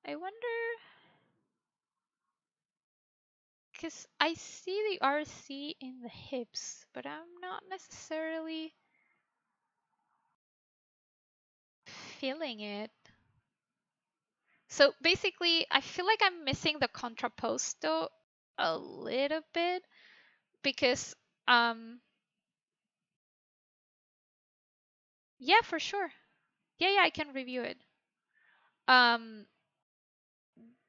Speaker 2: I wonder, because I see the RC in the hips, but I'm not necessarily feeling it. So basically, I feel like I'm missing the contrapposto a little bit because, yeah, for sure. Yeah, I can review it.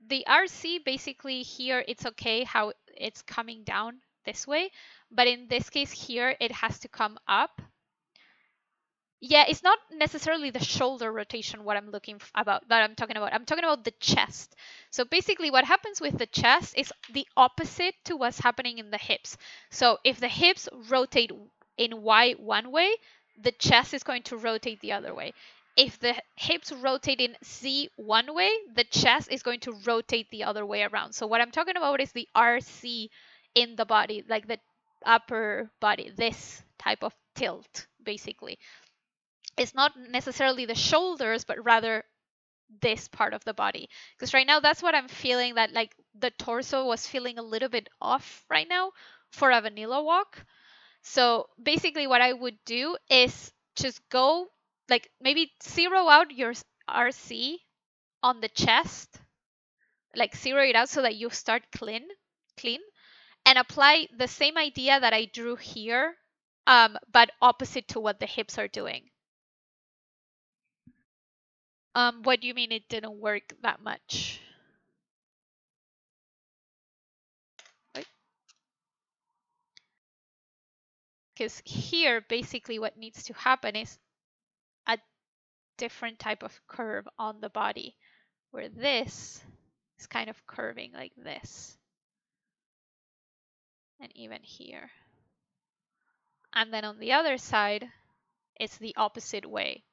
Speaker 2: The RC basically here, it's okay how it's coming down this way, but in this case here, it has to come up. Yeah, it's not necessarily the shoulder rotation what I'm talking about. I'm talking about the chest. So basically what happens with the chest is the opposite to what's happening in the hips. So if the hips rotate in Y one way, the chest is going to rotate the other way. If the hips rotate in Z one way, the chest is going to rotate the other way around. So what I'm talking about is the RC in the body, like the upper body, this type of tilt, basically. It's not necessarily the shoulders, but rather this part of the body. Because right now, that's what I'm feeling, that like the torso was feeling a little bit off right now for a vanilla walk. So basically what I would do is just go, like maybe zero out your RC on the chest, like zero it out so that you start clean, and apply the same idea that I drew here, but opposite to what the hips are doing. What do you mean it didn't work that much? Because here, basically what needs to happen is a different type of curve on the body, where this is kind of curving like this. And even here. And then on the other side, it's the opposite way.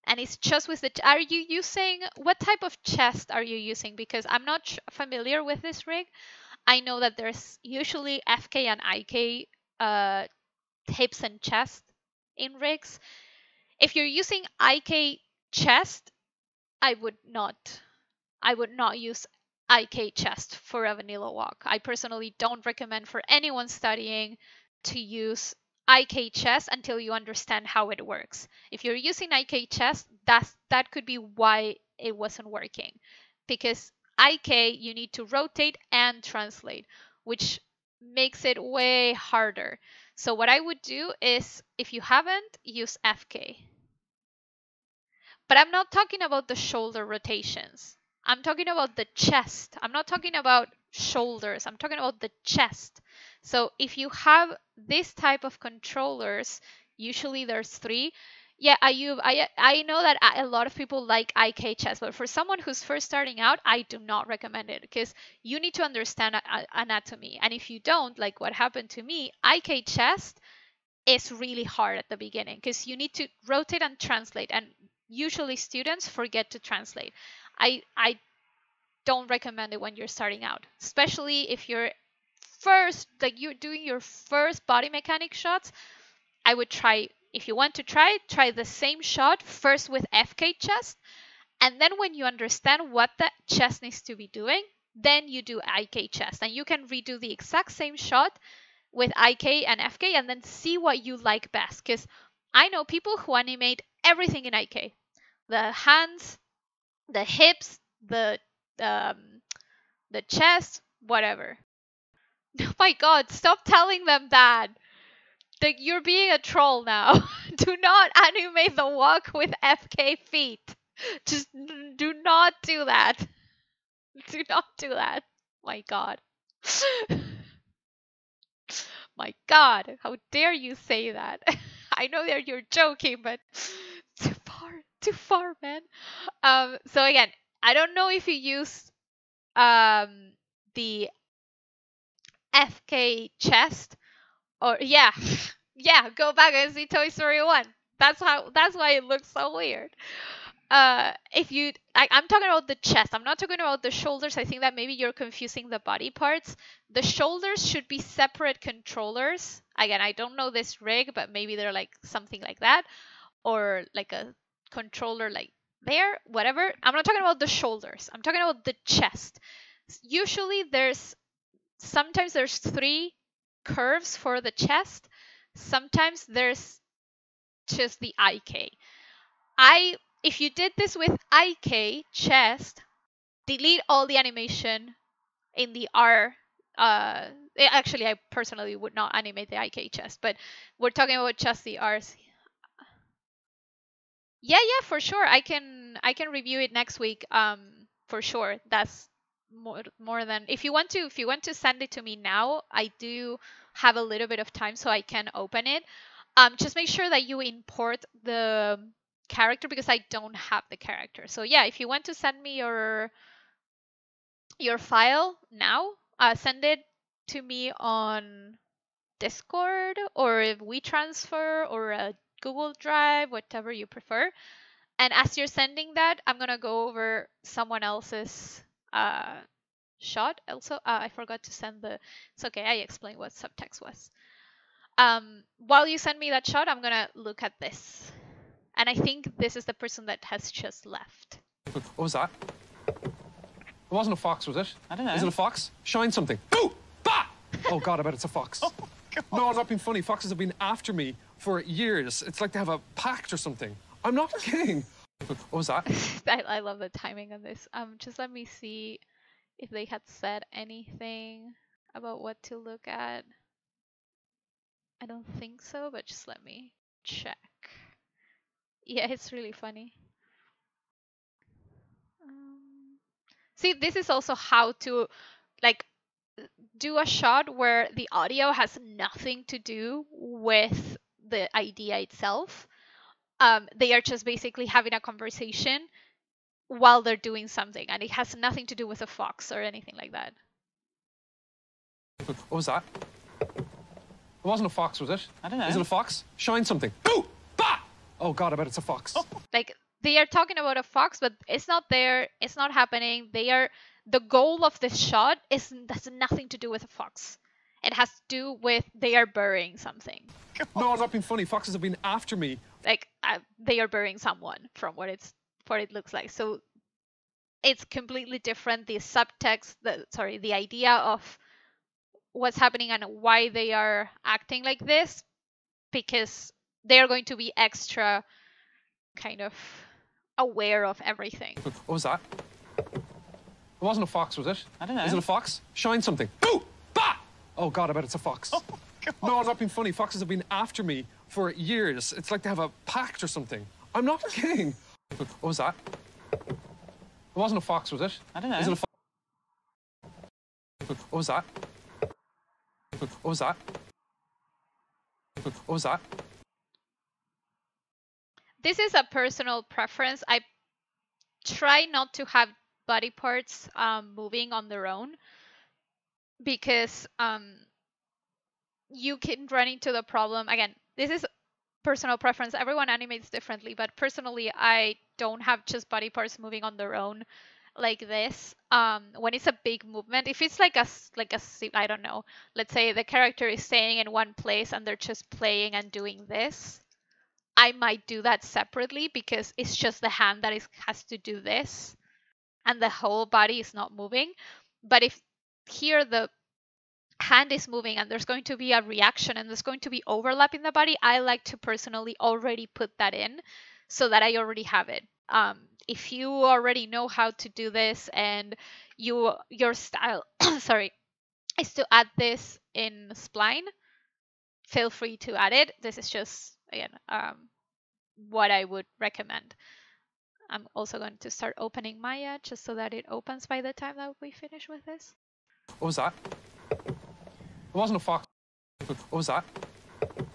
Speaker 2: And it's just with the, are you using, what type of chest are you using? Because I'm not familiar with this rig. I know that there's usually FK and IK hips and chest in rigs. If you're using IK chest, I would not use IK chest for a vanilla walk. I personally don't recommend for anyone studying to use IK chest until you understand how it works. If you're using IK chest, that could be why it wasn't working. Because IK, you need to rotate and translate, which makes it way harder. So what I would do is, if you haven't, use FK. But I'm not talking about the shoulder rotations. I'm talking about the chest. I'm not talking about shoulders. I'm talking about the chest. So if you have this type of controllers, usually there's 3. Yeah, I know that a lot of people like IK chest, but for someone who's first starting out, I do not recommend it because you need to understand anatomy. And if you don't, like what happened to me, IK chest is really hard at the beginning because you need to rotate and translate, and usually students forget to translate. I don't recommend it when you're starting out, especially if you're you're doing your first body mechanic shots. I would try, if you want to try the same shot first with FK chest, and then when you understand what the chest needs to be doing, then you do IK chest, and you can redo the exact same shot with IK and FK and then see what you like best. Because I know people who animate everything in IK. The hands, the hips, the chest, whatever. Oh my god, stop telling them that. Like, you're being a troll now. Do not animate the walk with FK feet. Just do not do that. Do not do that. My god. My god, how dare you say that? I know that you're joking, but too far, man. So again, I don't know if you use the FK chest or yeah, yeah. Go back and see Toy Story 1. That's why it looks so weird. If you I'm talking about the chest, I'm not talking about the shoulders. I think that maybe you're confusing the body parts. The shoulders should be separate controllers. Again, I don't know this rig, but maybe they're like something like that, or like a controller like there, whatever. I'm not talking about the shoulders, I'm talking about the chest. Usually sometimes there's 3 curves for the chest, sometimes there's just the IK. If you did this with IK chest, delete all the animation in the R. Actually, I personally would not animate the IK chest, but we're talking about just the R's. Yeah, for sure. I can review it next week. For sure. That's more than if you want to send it to me now, I do have a little bit of time so I can open it. Just make sure that you import the character because I don't have the character. So yeah, if you want to send me your file now, send it to me on Discord or if WeTransfer or a Google Drive, whatever you prefer. And as you're sending that, I'm gonna go over someone else's shot. Also, I forgot to send the. It's okay. I explained what subtext was. While you send me that shot, I'm gonna look at this, and I think this is the person that has just left.
Speaker 6: What was that? It wasn't a fox, was it?
Speaker 7: I don't know.
Speaker 6: Is it a fox? Shine something. Boo! Bah! Oh God, I bet it's a fox.
Speaker 7: Oh, God.
Speaker 6: No, I'm not being funny. Foxes have been after me for years. It's like they have a pact or something. I'm not kidding. What was that?
Speaker 2: I love the timing on this. Just let me see if they had said anything about what to look at. I don't think so, but just let me check. Yeah, it's really funny. See, this is also how to like do a shot where the audio has nothing to do with the idea itself. They are just basically having a conversation while they're doing something, and it has nothing to do with a fox or anything like that.
Speaker 6: What was that? It wasn't a fox, was it?
Speaker 7: I don't know.
Speaker 6: Is it a fox? Shine something. Boo! Bah! Oh God, I bet it's a fox.
Speaker 7: Oh.
Speaker 2: Like they are talking about a fox, but it's not there. It's not happening. The goal of this shot has nothing to do with a fox. It has to do with they are burying something.
Speaker 6: No, I'm not being funny. Foxes have been after me.
Speaker 2: Like they are burying someone from what it looks like. So it's completely different. The subtext, the idea of what's happening and why they are acting like this, because they're going to be extra kind of aware of everything.
Speaker 6: What was that? It wasn't a fox, was it?
Speaker 7: I don't know.
Speaker 6: Is it a fox? Shine something. Boo! Bah! Oh God, I bet it's a fox.
Speaker 7: Oh, God.
Speaker 6: No, I'm not being funny. Foxes have been after me for years. It's like they have a pact or something. I'm not kidding. What was that? It wasn't a fox, was it?
Speaker 7: I don't know.
Speaker 6: Is it a fox? What was that? What was that? What was that?
Speaker 2: This is a personal preference. I try not to have body parts moving on their own because you can run into the problem. Again, this is personal preference. Everyone animates differently, but personally, I don't have just body parts moving on their own like this. When it's a big movement, if it's like a I don't know, let's say the character is staying in one place and they're just playing and doing this, I might do that separately because it's just the hand that has to do this and the whole body is not moving. But if here the hand is moving and there's going to be a reaction and there's going to be overlap in the body, I like to personally already put that in so that I already have it. If you already know how to do this and your style is to add this in Spline, feel free to add it. This is just, again, what I would recommend. I'm also going to start opening Maya just so that it opens by the time that we finish with this.
Speaker 6: What was that? It wasn't a fox. What was that? It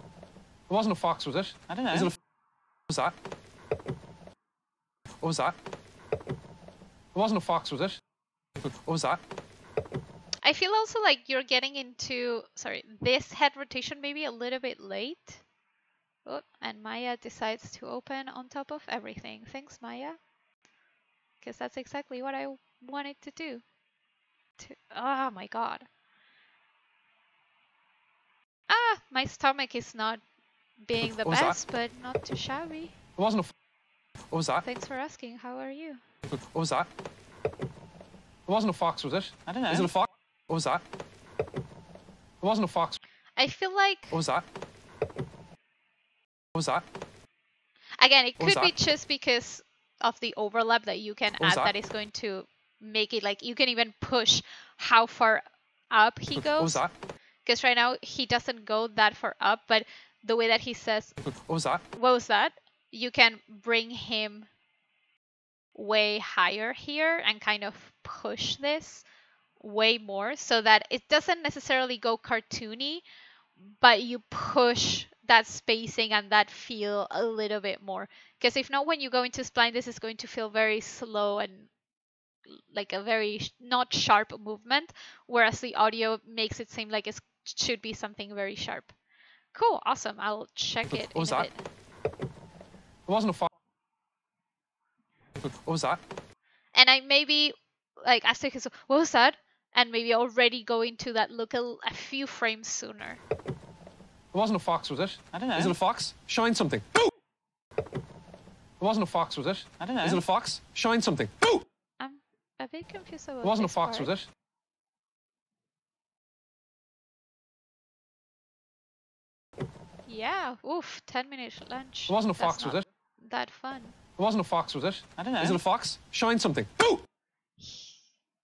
Speaker 6: wasn't a fox, was it?
Speaker 7: I don't know.
Speaker 6: Is it a what was that? What was that? It wasn't a fox, was it? What was that?
Speaker 2: I feel also like you're getting into, sorry, this head rotation maybe a little bit late. Oh, and Maya decides to open on top of everything. Thanks, Maya. Because that's exactly what I wanted to do. Oh my god. Ah, my stomach is not being the
Speaker 6: What was that?
Speaker 2: best, but not too shabby.
Speaker 6: It wasn't a. What was that?
Speaker 2: Thanks for asking. How are you?
Speaker 6: What was that? It wasn't a fox, was it?
Speaker 7: I don't know.
Speaker 6: Is it a fox? What was that? It wasn't a fox.
Speaker 2: I feel like,
Speaker 6: What was that? What was that?
Speaker 2: again, it
Speaker 6: What was
Speaker 2: could be
Speaker 6: that?
Speaker 2: just because of the overlap that you can
Speaker 6: was
Speaker 2: add
Speaker 6: that?
Speaker 2: that is going to make it like you can even push how far up he
Speaker 6: What
Speaker 2: goes.
Speaker 6: was that?
Speaker 2: Because right now he doesn't go that far up, but the way that he says,
Speaker 6: What was that?
Speaker 2: what was that? You can bring him way higher here and kind of push this way more so that it doesn't necessarily go cartoony, but you push that spacing and that feel a little bit more. Because if not, when you go into spline, this is going to feel very slow and like a very not sharp movement, whereas the audio makes it seem like it should be something very sharp. Cool, awesome. I'll check it
Speaker 6: What was
Speaker 2: in a
Speaker 6: that?
Speaker 2: bit.
Speaker 6: It wasn't a fox. What was that?
Speaker 2: And I maybe like ask his, what was that? And maybe already go into that look a few frames sooner.
Speaker 6: It wasn't a fox, was it?
Speaker 7: I don't know.
Speaker 6: Is it a fox? Shine something. It wasn't a fox, was it?
Speaker 7: I don't know.
Speaker 6: Is it a fox? Shine something.
Speaker 2: I'm a bit confused about
Speaker 6: It wasn't a
Speaker 2: this
Speaker 6: fox,
Speaker 2: part.
Speaker 6: was it?
Speaker 2: Yeah, oof, 10-minute lunch.
Speaker 6: It wasn't a
Speaker 2: That's
Speaker 6: fox, was
Speaker 2: not
Speaker 6: it?
Speaker 2: that fun.
Speaker 6: It wasn't a fox, was it?
Speaker 7: I don't know.
Speaker 6: Is it a fox? Shine something. It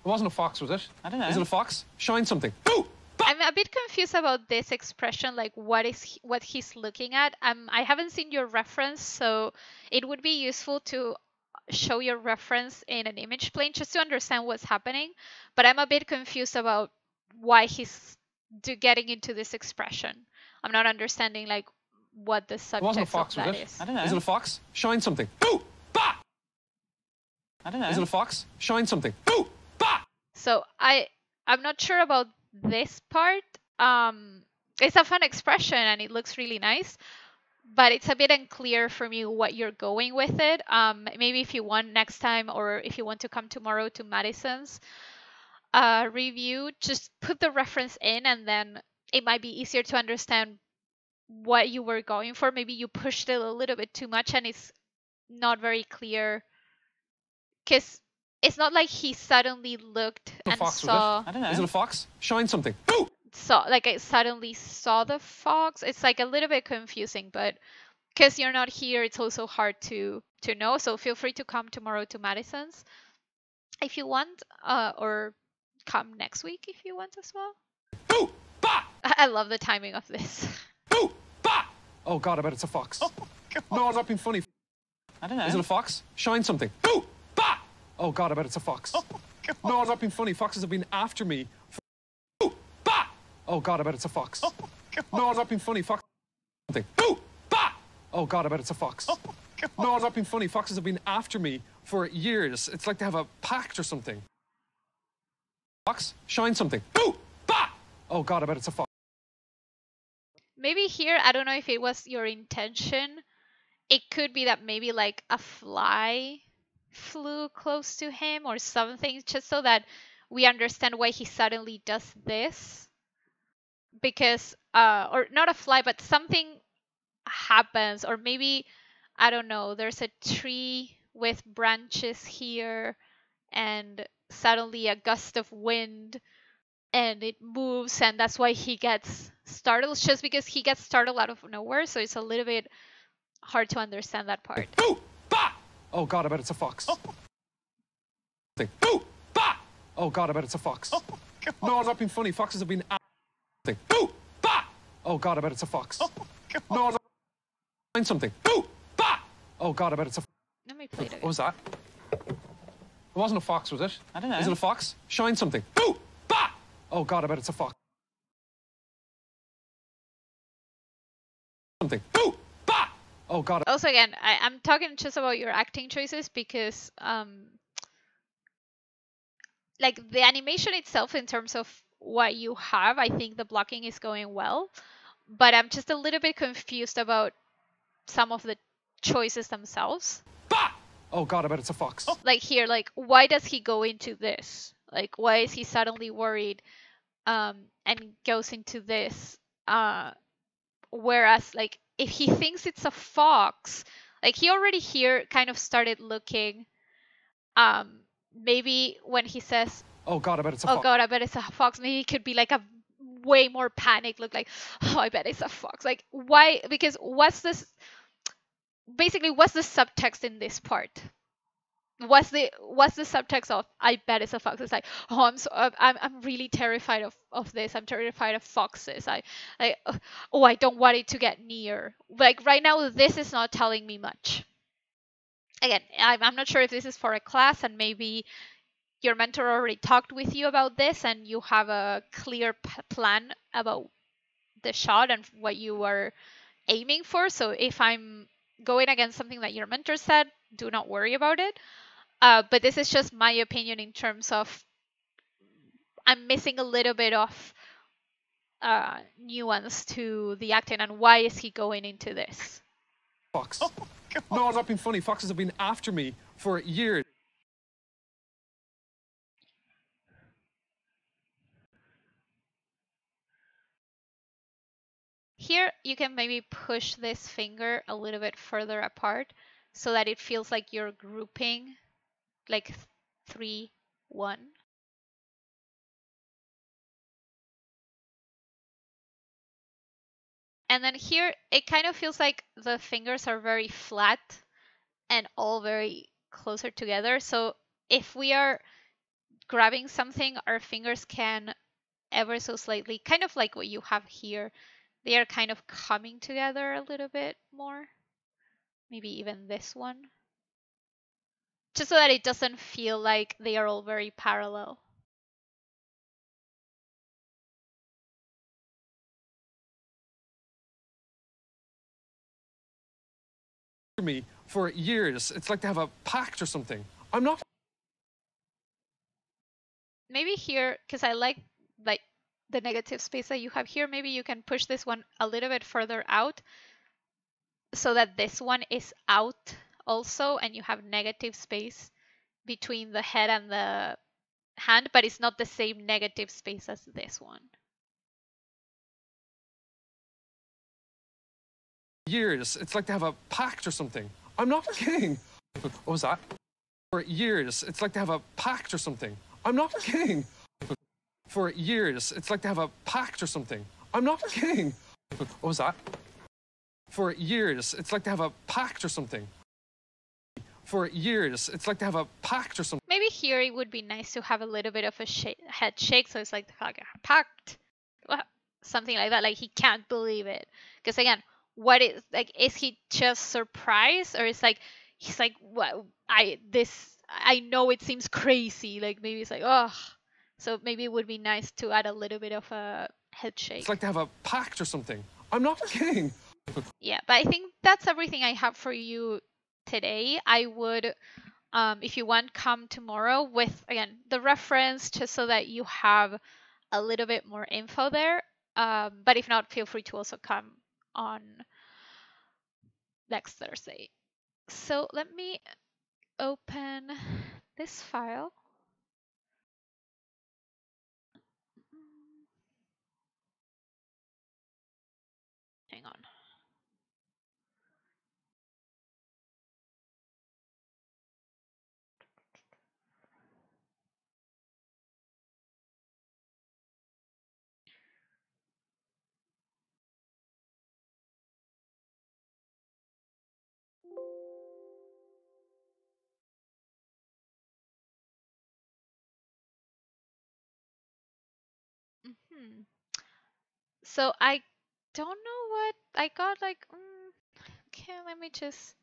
Speaker 6: wasn't a fox, was it?
Speaker 7: I don't know.
Speaker 6: Is it a fox? Shine something.
Speaker 2: I'm a bit confused about this expression, like what he's looking at. I haven't seen your reference, so it would be useful to show your reference in an image plane just to understand what's happening. But I'm a bit confused about why he's getting into this expression. I'm not understanding like what the
Speaker 6: It wasn't a
Speaker 2: subject
Speaker 6: fox,
Speaker 2: of
Speaker 6: was
Speaker 2: that
Speaker 6: it?
Speaker 2: is.
Speaker 7: I don't know.
Speaker 6: Is it a fox? Shine something.
Speaker 7: I don't know.
Speaker 6: Is it a fox? Shine something.
Speaker 2: So I'm not sure about this part. It's a fun expression and it looks really nice, but it's a bit unclear for me what you're going with it. Maybe if you want next time, or if you want to come tomorrow to Madison's review, just put the reference in, and then it might be easier to understand what you were going for. Maybe you pushed it a little bit too much and it's not very clear, because it's not like he suddenly looked
Speaker 6: A
Speaker 2: and
Speaker 6: fox, was
Speaker 2: saw
Speaker 7: I don't know.
Speaker 6: Is it a fox? Shine something.
Speaker 2: like I suddenly saw the fox. It's like a little bit confusing, but because you're not here, it's also hard to know. So feel free to come tomorrow to Madison's if you want, or come next week if you want as well. I love the timing of this.
Speaker 6: Oh God, I bet it's a fox. No, I'm not being funny.
Speaker 7: I don't know.
Speaker 6: Is it a fox? Shine something. Oh God, I bet it's a fox. No, I'm not being funny. Foxes have been after me. Oh God, I bet it's a fox. No, I'm not being funny. Fox. Something. Oh God, I bet it's a fox. No, I'm not being funny. Foxes have been after me for years. It's like they have a pact or something. Fox, shine something. Oh God, I bet it's a fox.
Speaker 2: Maybe here, I don't know if it was your intention. It could be that maybe like a fly flew close to him or something, just so that we understand why he suddenly does this. Because, or not a fly, but something happens, or maybe, I don't know, there's a tree with branches here, and suddenly a gust of wind, and it moves, and that's why he gets startled, just because he gets startled out of nowhere, so it's a little bit hard to understand that part.
Speaker 6: Oh God, I bet it's a fox. Oh God, I bet it's a fox. No, I'm not being funny. Foxes have been Oh God, I bet it's a fox. No, I'm not find something. Oh God, I bet it's a
Speaker 2: Let me play it
Speaker 6: What
Speaker 2: again.
Speaker 6: was that? It wasn't a fox, was it?
Speaker 7: I don't know.
Speaker 6: Is it a fox? Shine something. Oh God, I bet it's a fox. Something. Oh God.
Speaker 2: Also, again, I'm talking just about your acting choices because, like the animation itself, in terms of what you have, I think the blocking is going well, but I'm just a little bit confused about some of the choices themselves.
Speaker 6: Bah! Oh God, I bet it's a fox.
Speaker 2: Like here, like why does he go into this? Like why is he suddenly worried, and goes into this? Whereas like if he thinks it's a fox, like he already here kind of started looking. Maybe when he says,
Speaker 6: Oh God, I bet it's a
Speaker 2: "Oh
Speaker 6: fox.
Speaker 2: God, I bet it's a fox," maybe it could be like a way more panic look, like, "Oh, I bet it's a fox." Like why? Because what's this? Basically, what's the subtext in this part? What's the subtext of "I bet it's a fox"? It's like, oh, I'm really terrified of this. I'm terrified of foxes. Oh, I don't want it to get near. Like right now, this is not telling me much. Again, I'm not sure if this is for a class, and maybe your mentor already talked with you about this, and you have a clear plan about the shot and what you are aiming for. So if I'm going against something that your mentor said, do not worry about it. But this is just my opinion in terms of I'm missing a little bit of nuance to the acting, and why is he going into this?
Speaker 6: Fox. No, I'm not being funny. Foxes have been after me for years.
Speaker 2: Here, you can maybe push this finger a little bit further apart so that it feels like you're grouping like 3, 1. And then here, it kind of feels like the fingers are very flat and all very closer together. So if we are grabbing something, our fingers can ever so slightly, kind of like what you have here, they are kind of coming together a little bit more. Maybe even this one. Just so that it doesn't feel like they are all very parallel.
Speaker 6: Me for years. It's like they have a pact or something. I'm not.
Speaker 2: Maybe here, because I like the negative space that you have here, maybe you can push this one a little bit further out so that this one is out also, and you have negative space between the head and the hand, but it's not the same negative space as this one.
Speaker 6: Years. It's like they have a pact or something. I'm not kidding. What was that? For years. It's like they have a pact or something. I'm not kidding. For years. It's like they have a pact or something. I'm not kidding. What was that? For years. It's like they have a pact or something. For years. It's like they have a pact or something.
Speaker 2: Maybe here it would be nice to have a little bit of a head shake, so it's like a pact, something like that. Like he can't believe it, because again, what is like? Is he just surprised, or is like he's like, what? I know it seems crazy. Like maybe it's like, oh. So maybe it would be nice to add a little bit of a head shake.
Speaker 6: It's like they have a pact or something. I'm not kidding.
Speaker 2: Yeah, but I think that's everything I have for you today. I would, if you want, come tomorrow with, again, the reference, just so that you have a little bit more info there. But if not, feel free to also come on next Thursday. So let me open this file. Hang on. So I don't know what I got. Like, okay, let me just,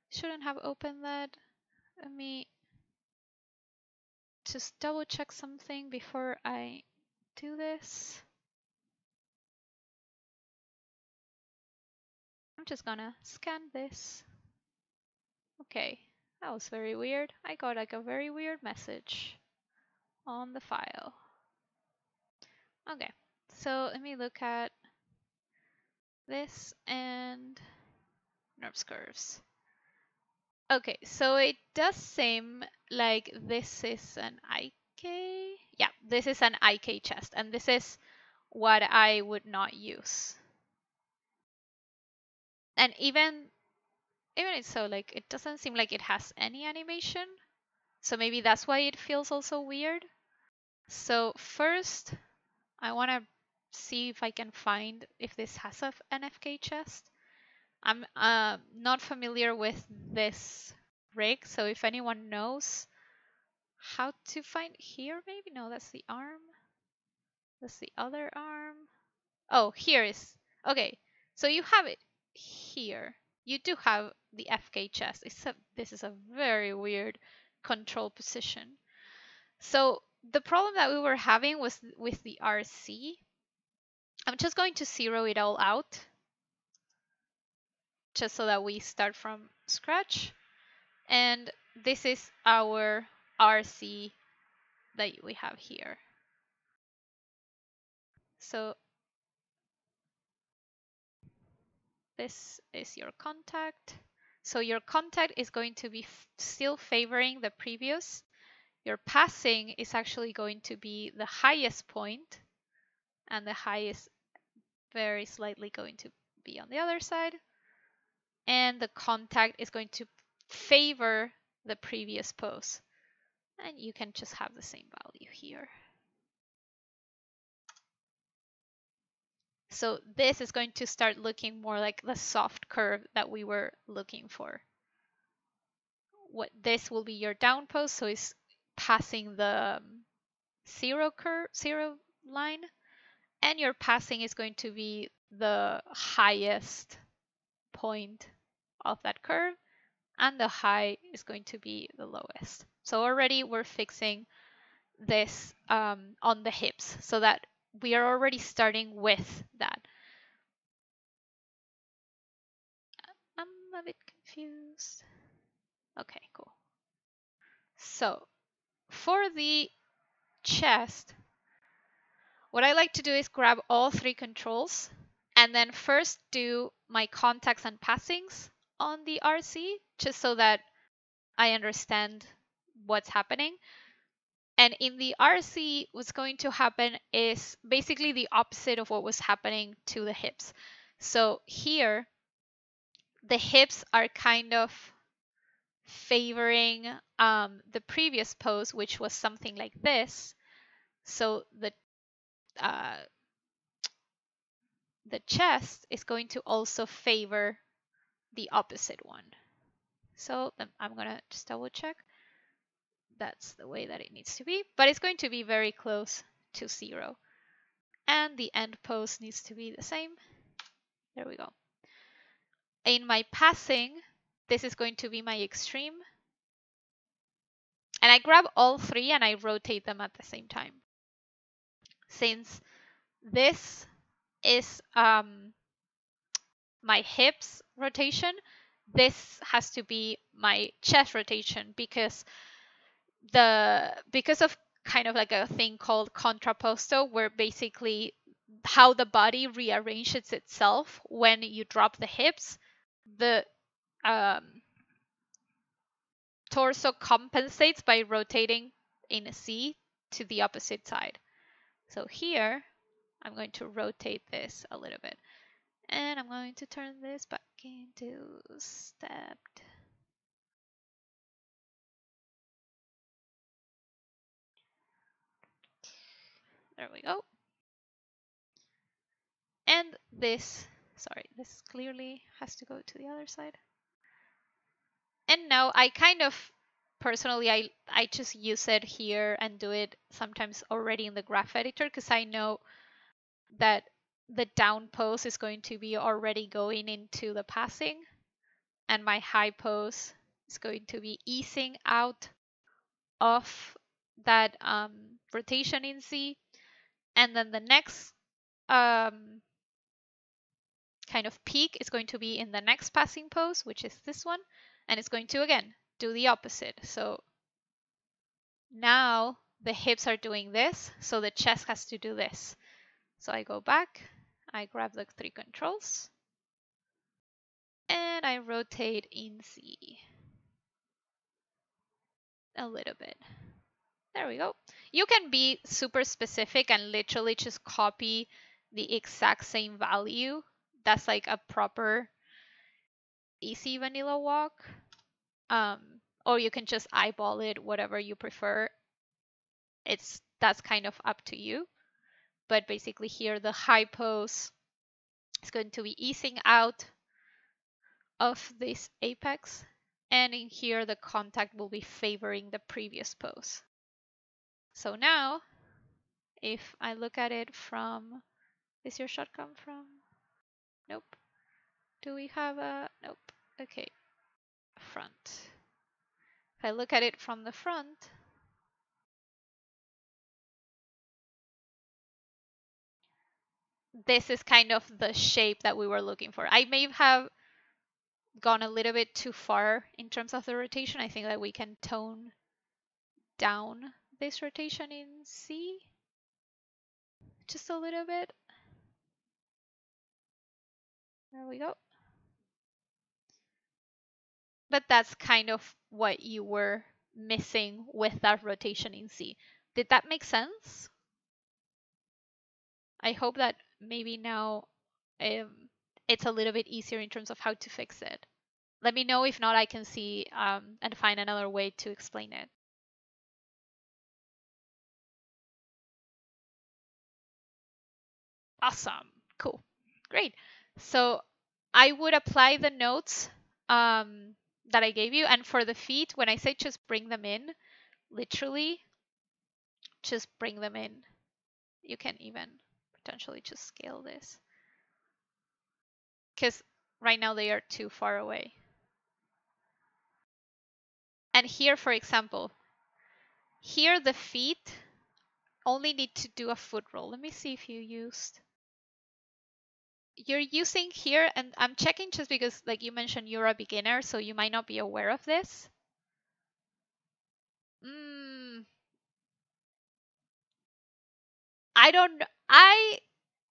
Speaker 2: shouldn't have opened that. Let me just double check something before I do this. I'm just gonna scan this. Okay, that was very weird. I got like a very weird message on the file. Okay, so let me look at this and nerves curves. Okay, so it does seem like this is an IK. Yeah, this is an IK chest, and this is what I would not use. And even it's so, like, it doesn't seem like it has any animation. So maybe that's why it feels also weird. So first, I want to see if I can find if this has an FK chest. I'm not familiar with this rig, so if anyone knows how to find here, maybe? No, that's the arm. That's the other arm. Oh, here is. Okay, so you have it here. You do have the FK chest, except this is a very weird control position. So the problem that we were having was with the RC. I'm just going to zero it all out, just so that we start from scratch. And this is our RC that we have here. So this is your contact. So your contact is going to be still favoring the previous. Your passing is actually going to be the highest point, and the highest very slightly going to be on the other side. And the contact is going to favor the previous pose. And you can just have the same value here. So this is going to start looking more like the soft curve that we were looking for. What this will be your down pose, so it's passing the zero line, and your passing is going to be the highest point of that curve, and the high is going to be the lowest. So already we're fixing this on the hips, so that we are already starting with that. I'm a bit confused. Okay, cool. So for the chest, what I like to do is grab all three controls and then first do my contacts and passings on the RC, just so that I understand what's happening. And in the RC, what's going to happen is basically the opposite of what was happening to the hips. So here, the hips are kind of favoring the previous pose, which was something like this. So the chest is going to also favor the opposite one. So I'm gonna just double check. That's the way that it needs to be, but it's going to be very close to 0. And the end pose needs to be the same. There we go. In my passing, this is going to be my extreme. And I grab all three and I rotate them at the same time. Since this is my hips rotation, this has to be my chest rotation, because of kind of like a thing called contrapposto, where basically how the body rearranges itself when you drop the hips, the torso compensates by rotating in a C to the opposite side. So here, I'm going to rotate this a little bit. And I'm going to turn this back into stepped. There we go. And this, sorry, this clearly has to go to the other side. And now I kind of, personally, I just use it here and do it sometimes already in the graph editor, because I know that the down pose is going to be already going into the passing, and my high pose is going to be easing out of that rotation in Z. And then the next kind of peak is going to be in the next passing pose, which is this one, and it's going to, again, do the opposite. So now the hips are doing this, so the chest has to do this. So I go back, I grab the 3 controls, and I rotate in Z a little bit. There we go. You can be super specific and literally just copy the exact same value. That's like a proper easy vanilla walk. Or you can just eyeball it, whatever you prefer. That's kind of up to you. But basically here the high pose is going to be easing out of this apex. And in here the contact will be favoring the previous pose. So now, if I look at it from, is your shot come from? Nope. Do we have a, nope. Okay. Front. If I look at it from the front, this is kind of the shape that we were looking for. I may have gone a little bit too far in terms of the rotation. I think that we can tone down this rotation in C just a little bit. There we go. But that's kind of what you were missing with that rotation in C. Did that make sense? I hope that maybe now it's a little bit easier in terms of how to fix it. Let me know. If not, I can see and find another way to explain it. Awesome. Cool. Great. So I would apply the notes that I gave you. And for the feet, when I say just bring them in, literally just bring them in. You can even potentially just scale this, because right now they are too far away. And here, for example, here the feet only need to do a foot roll. Let me see if you used. You're using here, and I'm checking just because, like you mentioned, you're a beginner, so you might not be aware of this.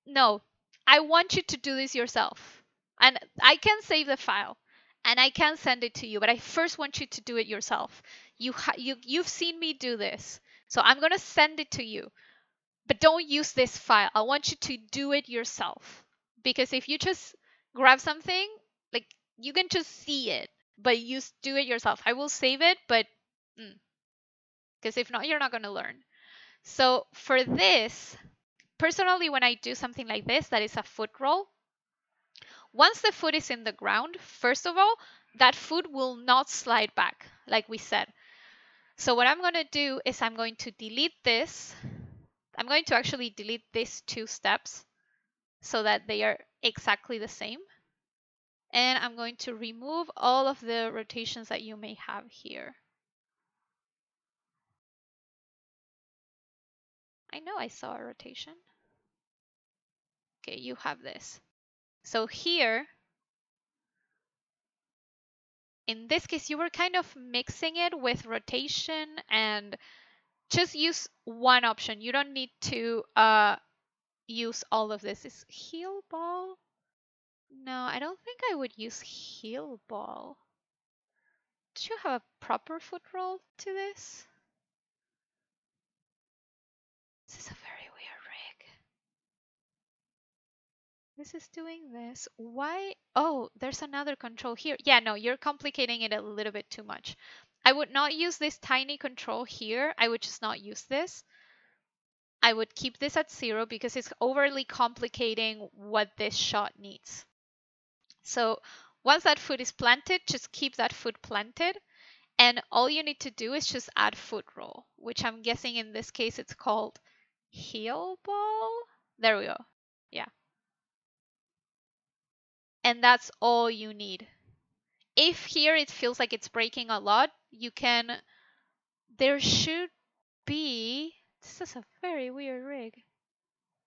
Speaker 2: No, I want you to do this yourself. And I can save the file and I can send it to you, but I first want you to do it yourself. You've seen me do this. So I'm going to send it to you. But don't use this file. I want you to do it yourself. Because if you just grab something, like, you can just see it, but you do it yourself. I will save it, but because if not, you're not going to learn. So for this, personally, when I do something like this, that is a foot roll, once the foot is in the ground, first of all, that foot will not slide back, like we said. So what I'm going to do is I'm going to delete this. I'm going to actually delete these 2 steps so that they are exactly the same. And I'm going to remove all of the rotations that you may have here. I know I saw a rotation. Okay, you have this. So here, in this case, you were kind of mixing it with rotation, and just use one option. You don't need to use all of this. Is heel ball? No, I don't think I would use heel ball. Do you have a proper foot roll to this? This is a very weird rig. This is doing this. Why? Oh, there's another control here. Yeah, no, you're complicating it a little bit too much. I would not use this tiny control here. I would just not use this. I would keep this at 0 because it's overly complicating what this shot needs. So once that foot is planted, just keep that foot planted. And all you need to do is just add foot roll, which I'm guessing in this case it's called heel ball. There we go. Yeah. And that's all you need. If here it feels like it's breaking a lot, you can, there should be, this is a very weird rig.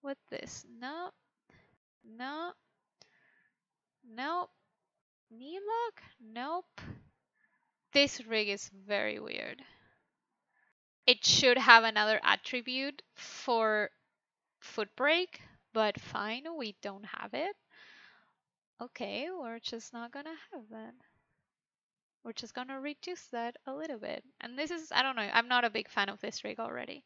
Speaker 2: What this? No, no. Nope. Knee lock? Nope. This rig is very weird. It should have another attribute for foot brake, but fine, we don't have it. Okay, we're just not gonna have that. We're just gonna reduce that a little bit. And this is, I don't know, I'm not a big fan of this rig already.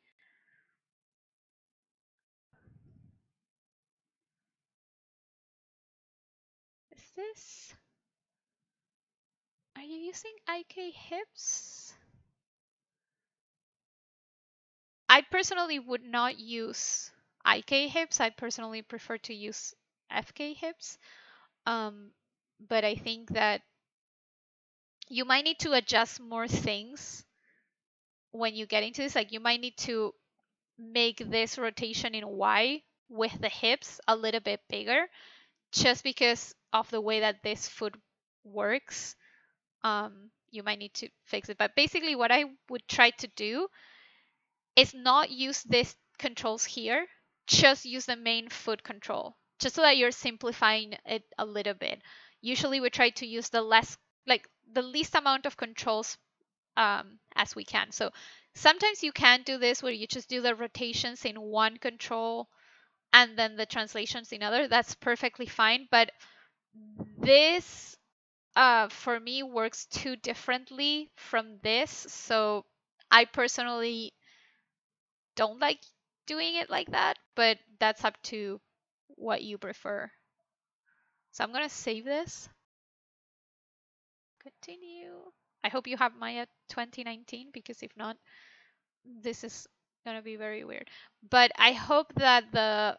Speaker 2: Is this? Are you using IK hips? I personally would not use IK hips. I personally prefer to use FK hips. But I think that you might need to adjust more things when you get into this. Like you might need to make this rotation in Y with the hips a little bit bigger, just because of the way that this foot works. You might need to fix it. But basically what I would try to do is not use these controls here, just use the main foot control, just so that you're simplifying it a little bit. Usually we try to use the least amount of controls as we can. So sometimes you can do this where you just do the rotations in one control and then the translations in other. That's perfectly fine. But this for me works too differently from this. So I personally don't like doing it like that, but that's up to what you prefer. So I'm gonna save this. Continue. I hope you have Maya 2019, because if not, this is gonna be very weird. But I hope that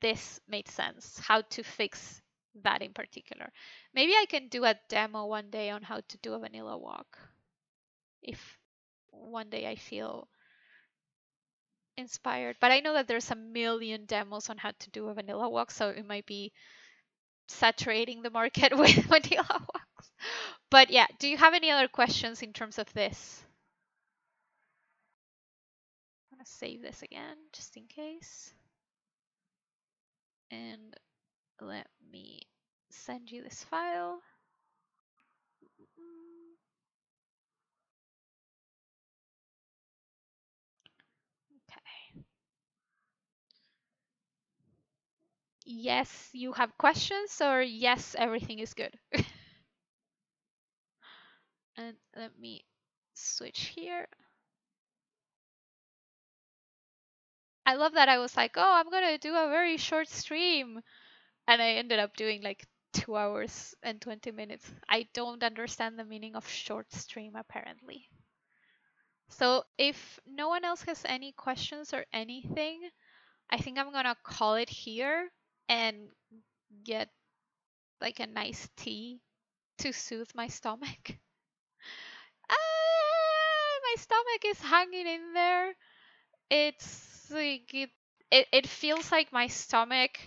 Speaker 2: this made sense, how to fix that in particular. Maybe I can do a demo one day on how to do a vanilla walk, if one day I feel inspired. But I know that there's a million demos on how to do a vanilla walk, so it might be saturating the market with vanilla walks. But yeah, do you have any other questions in terms of this? I'm gonna save this again just in case. And let me send you this file. Okay. Yes, you have questions, or yes, everything is good. And let me switch here. I love that I was like, oh, I'm gonna do a very short stream. And I ended up doing like 2 hours and 20 minutes. I don't understand the meaning of short stream, apparently. So if no one else has any questions or anything, I think I'm gonna call it here and get like a nice tea to soothe my stomach. My stomach is hanging in there. It's like it feels like my stomach,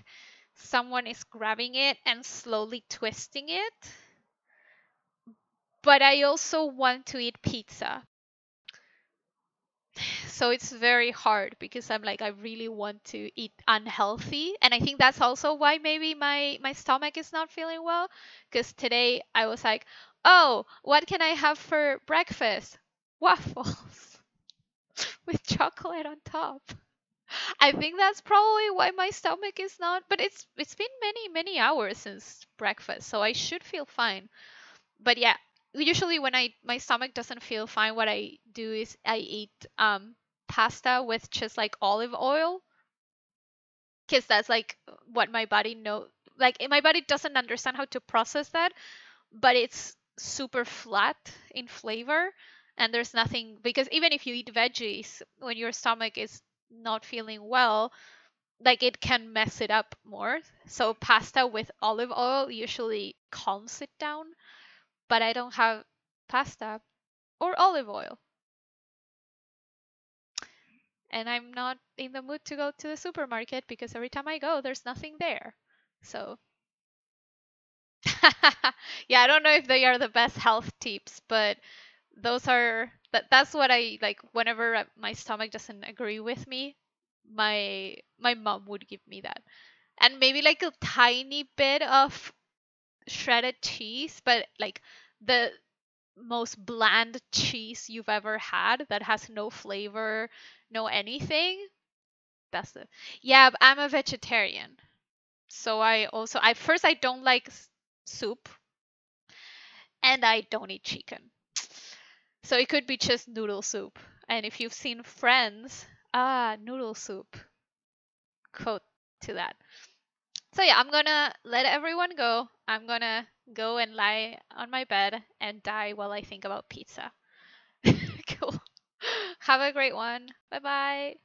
Speaker 2: someone is grabbing it and slowly twisting it. But I also want to eat pizza. So it's very hard because I'm like, I really want to eat unhealthy. And I think that's also why maybe my stomach is not feeling well. Because today I was like, oh, what can I have for breakfast? Waffles with chocolate on top. I think that's probably why my stomach is not, but it's been many hours since breakfast, so I should feel fine. But yeah, usually when my stomach doesn't feel fine, what I do is I eat pasta with just like olive oil, because that's like what my body like my body doesn't understand how to process that, but it's super flat in flavor, and there's nothing, because even if you eat veggies when your stomach is not feeling well, like it can mess it up more. So pasta with olive oil usually calms it down, but I don't have pasta or olive oil. And I'm not in the mood to go to the supermarket because every time I go, there's nothing there. So yeah, I don't know if they are the best health tips, but that's what I like whenever my stomach doesn't agree with me. My mom would give me that. And maybe like a tiny bit of shredded cheese, but like the most bland cheese you've ever had that has no flavor, no anything. That's the Yeah, but I'm a vegetarian. So I first I don't like soup and I don't eat chicken. So it could be just noodle soup. And if you've seen Friends, noodle soup. Quote to that. So yeah, I'm gonna let everyone go. I'm gonna go and lie on my bed and die while I think about pizza. Cool. Have a great one. Bye bye.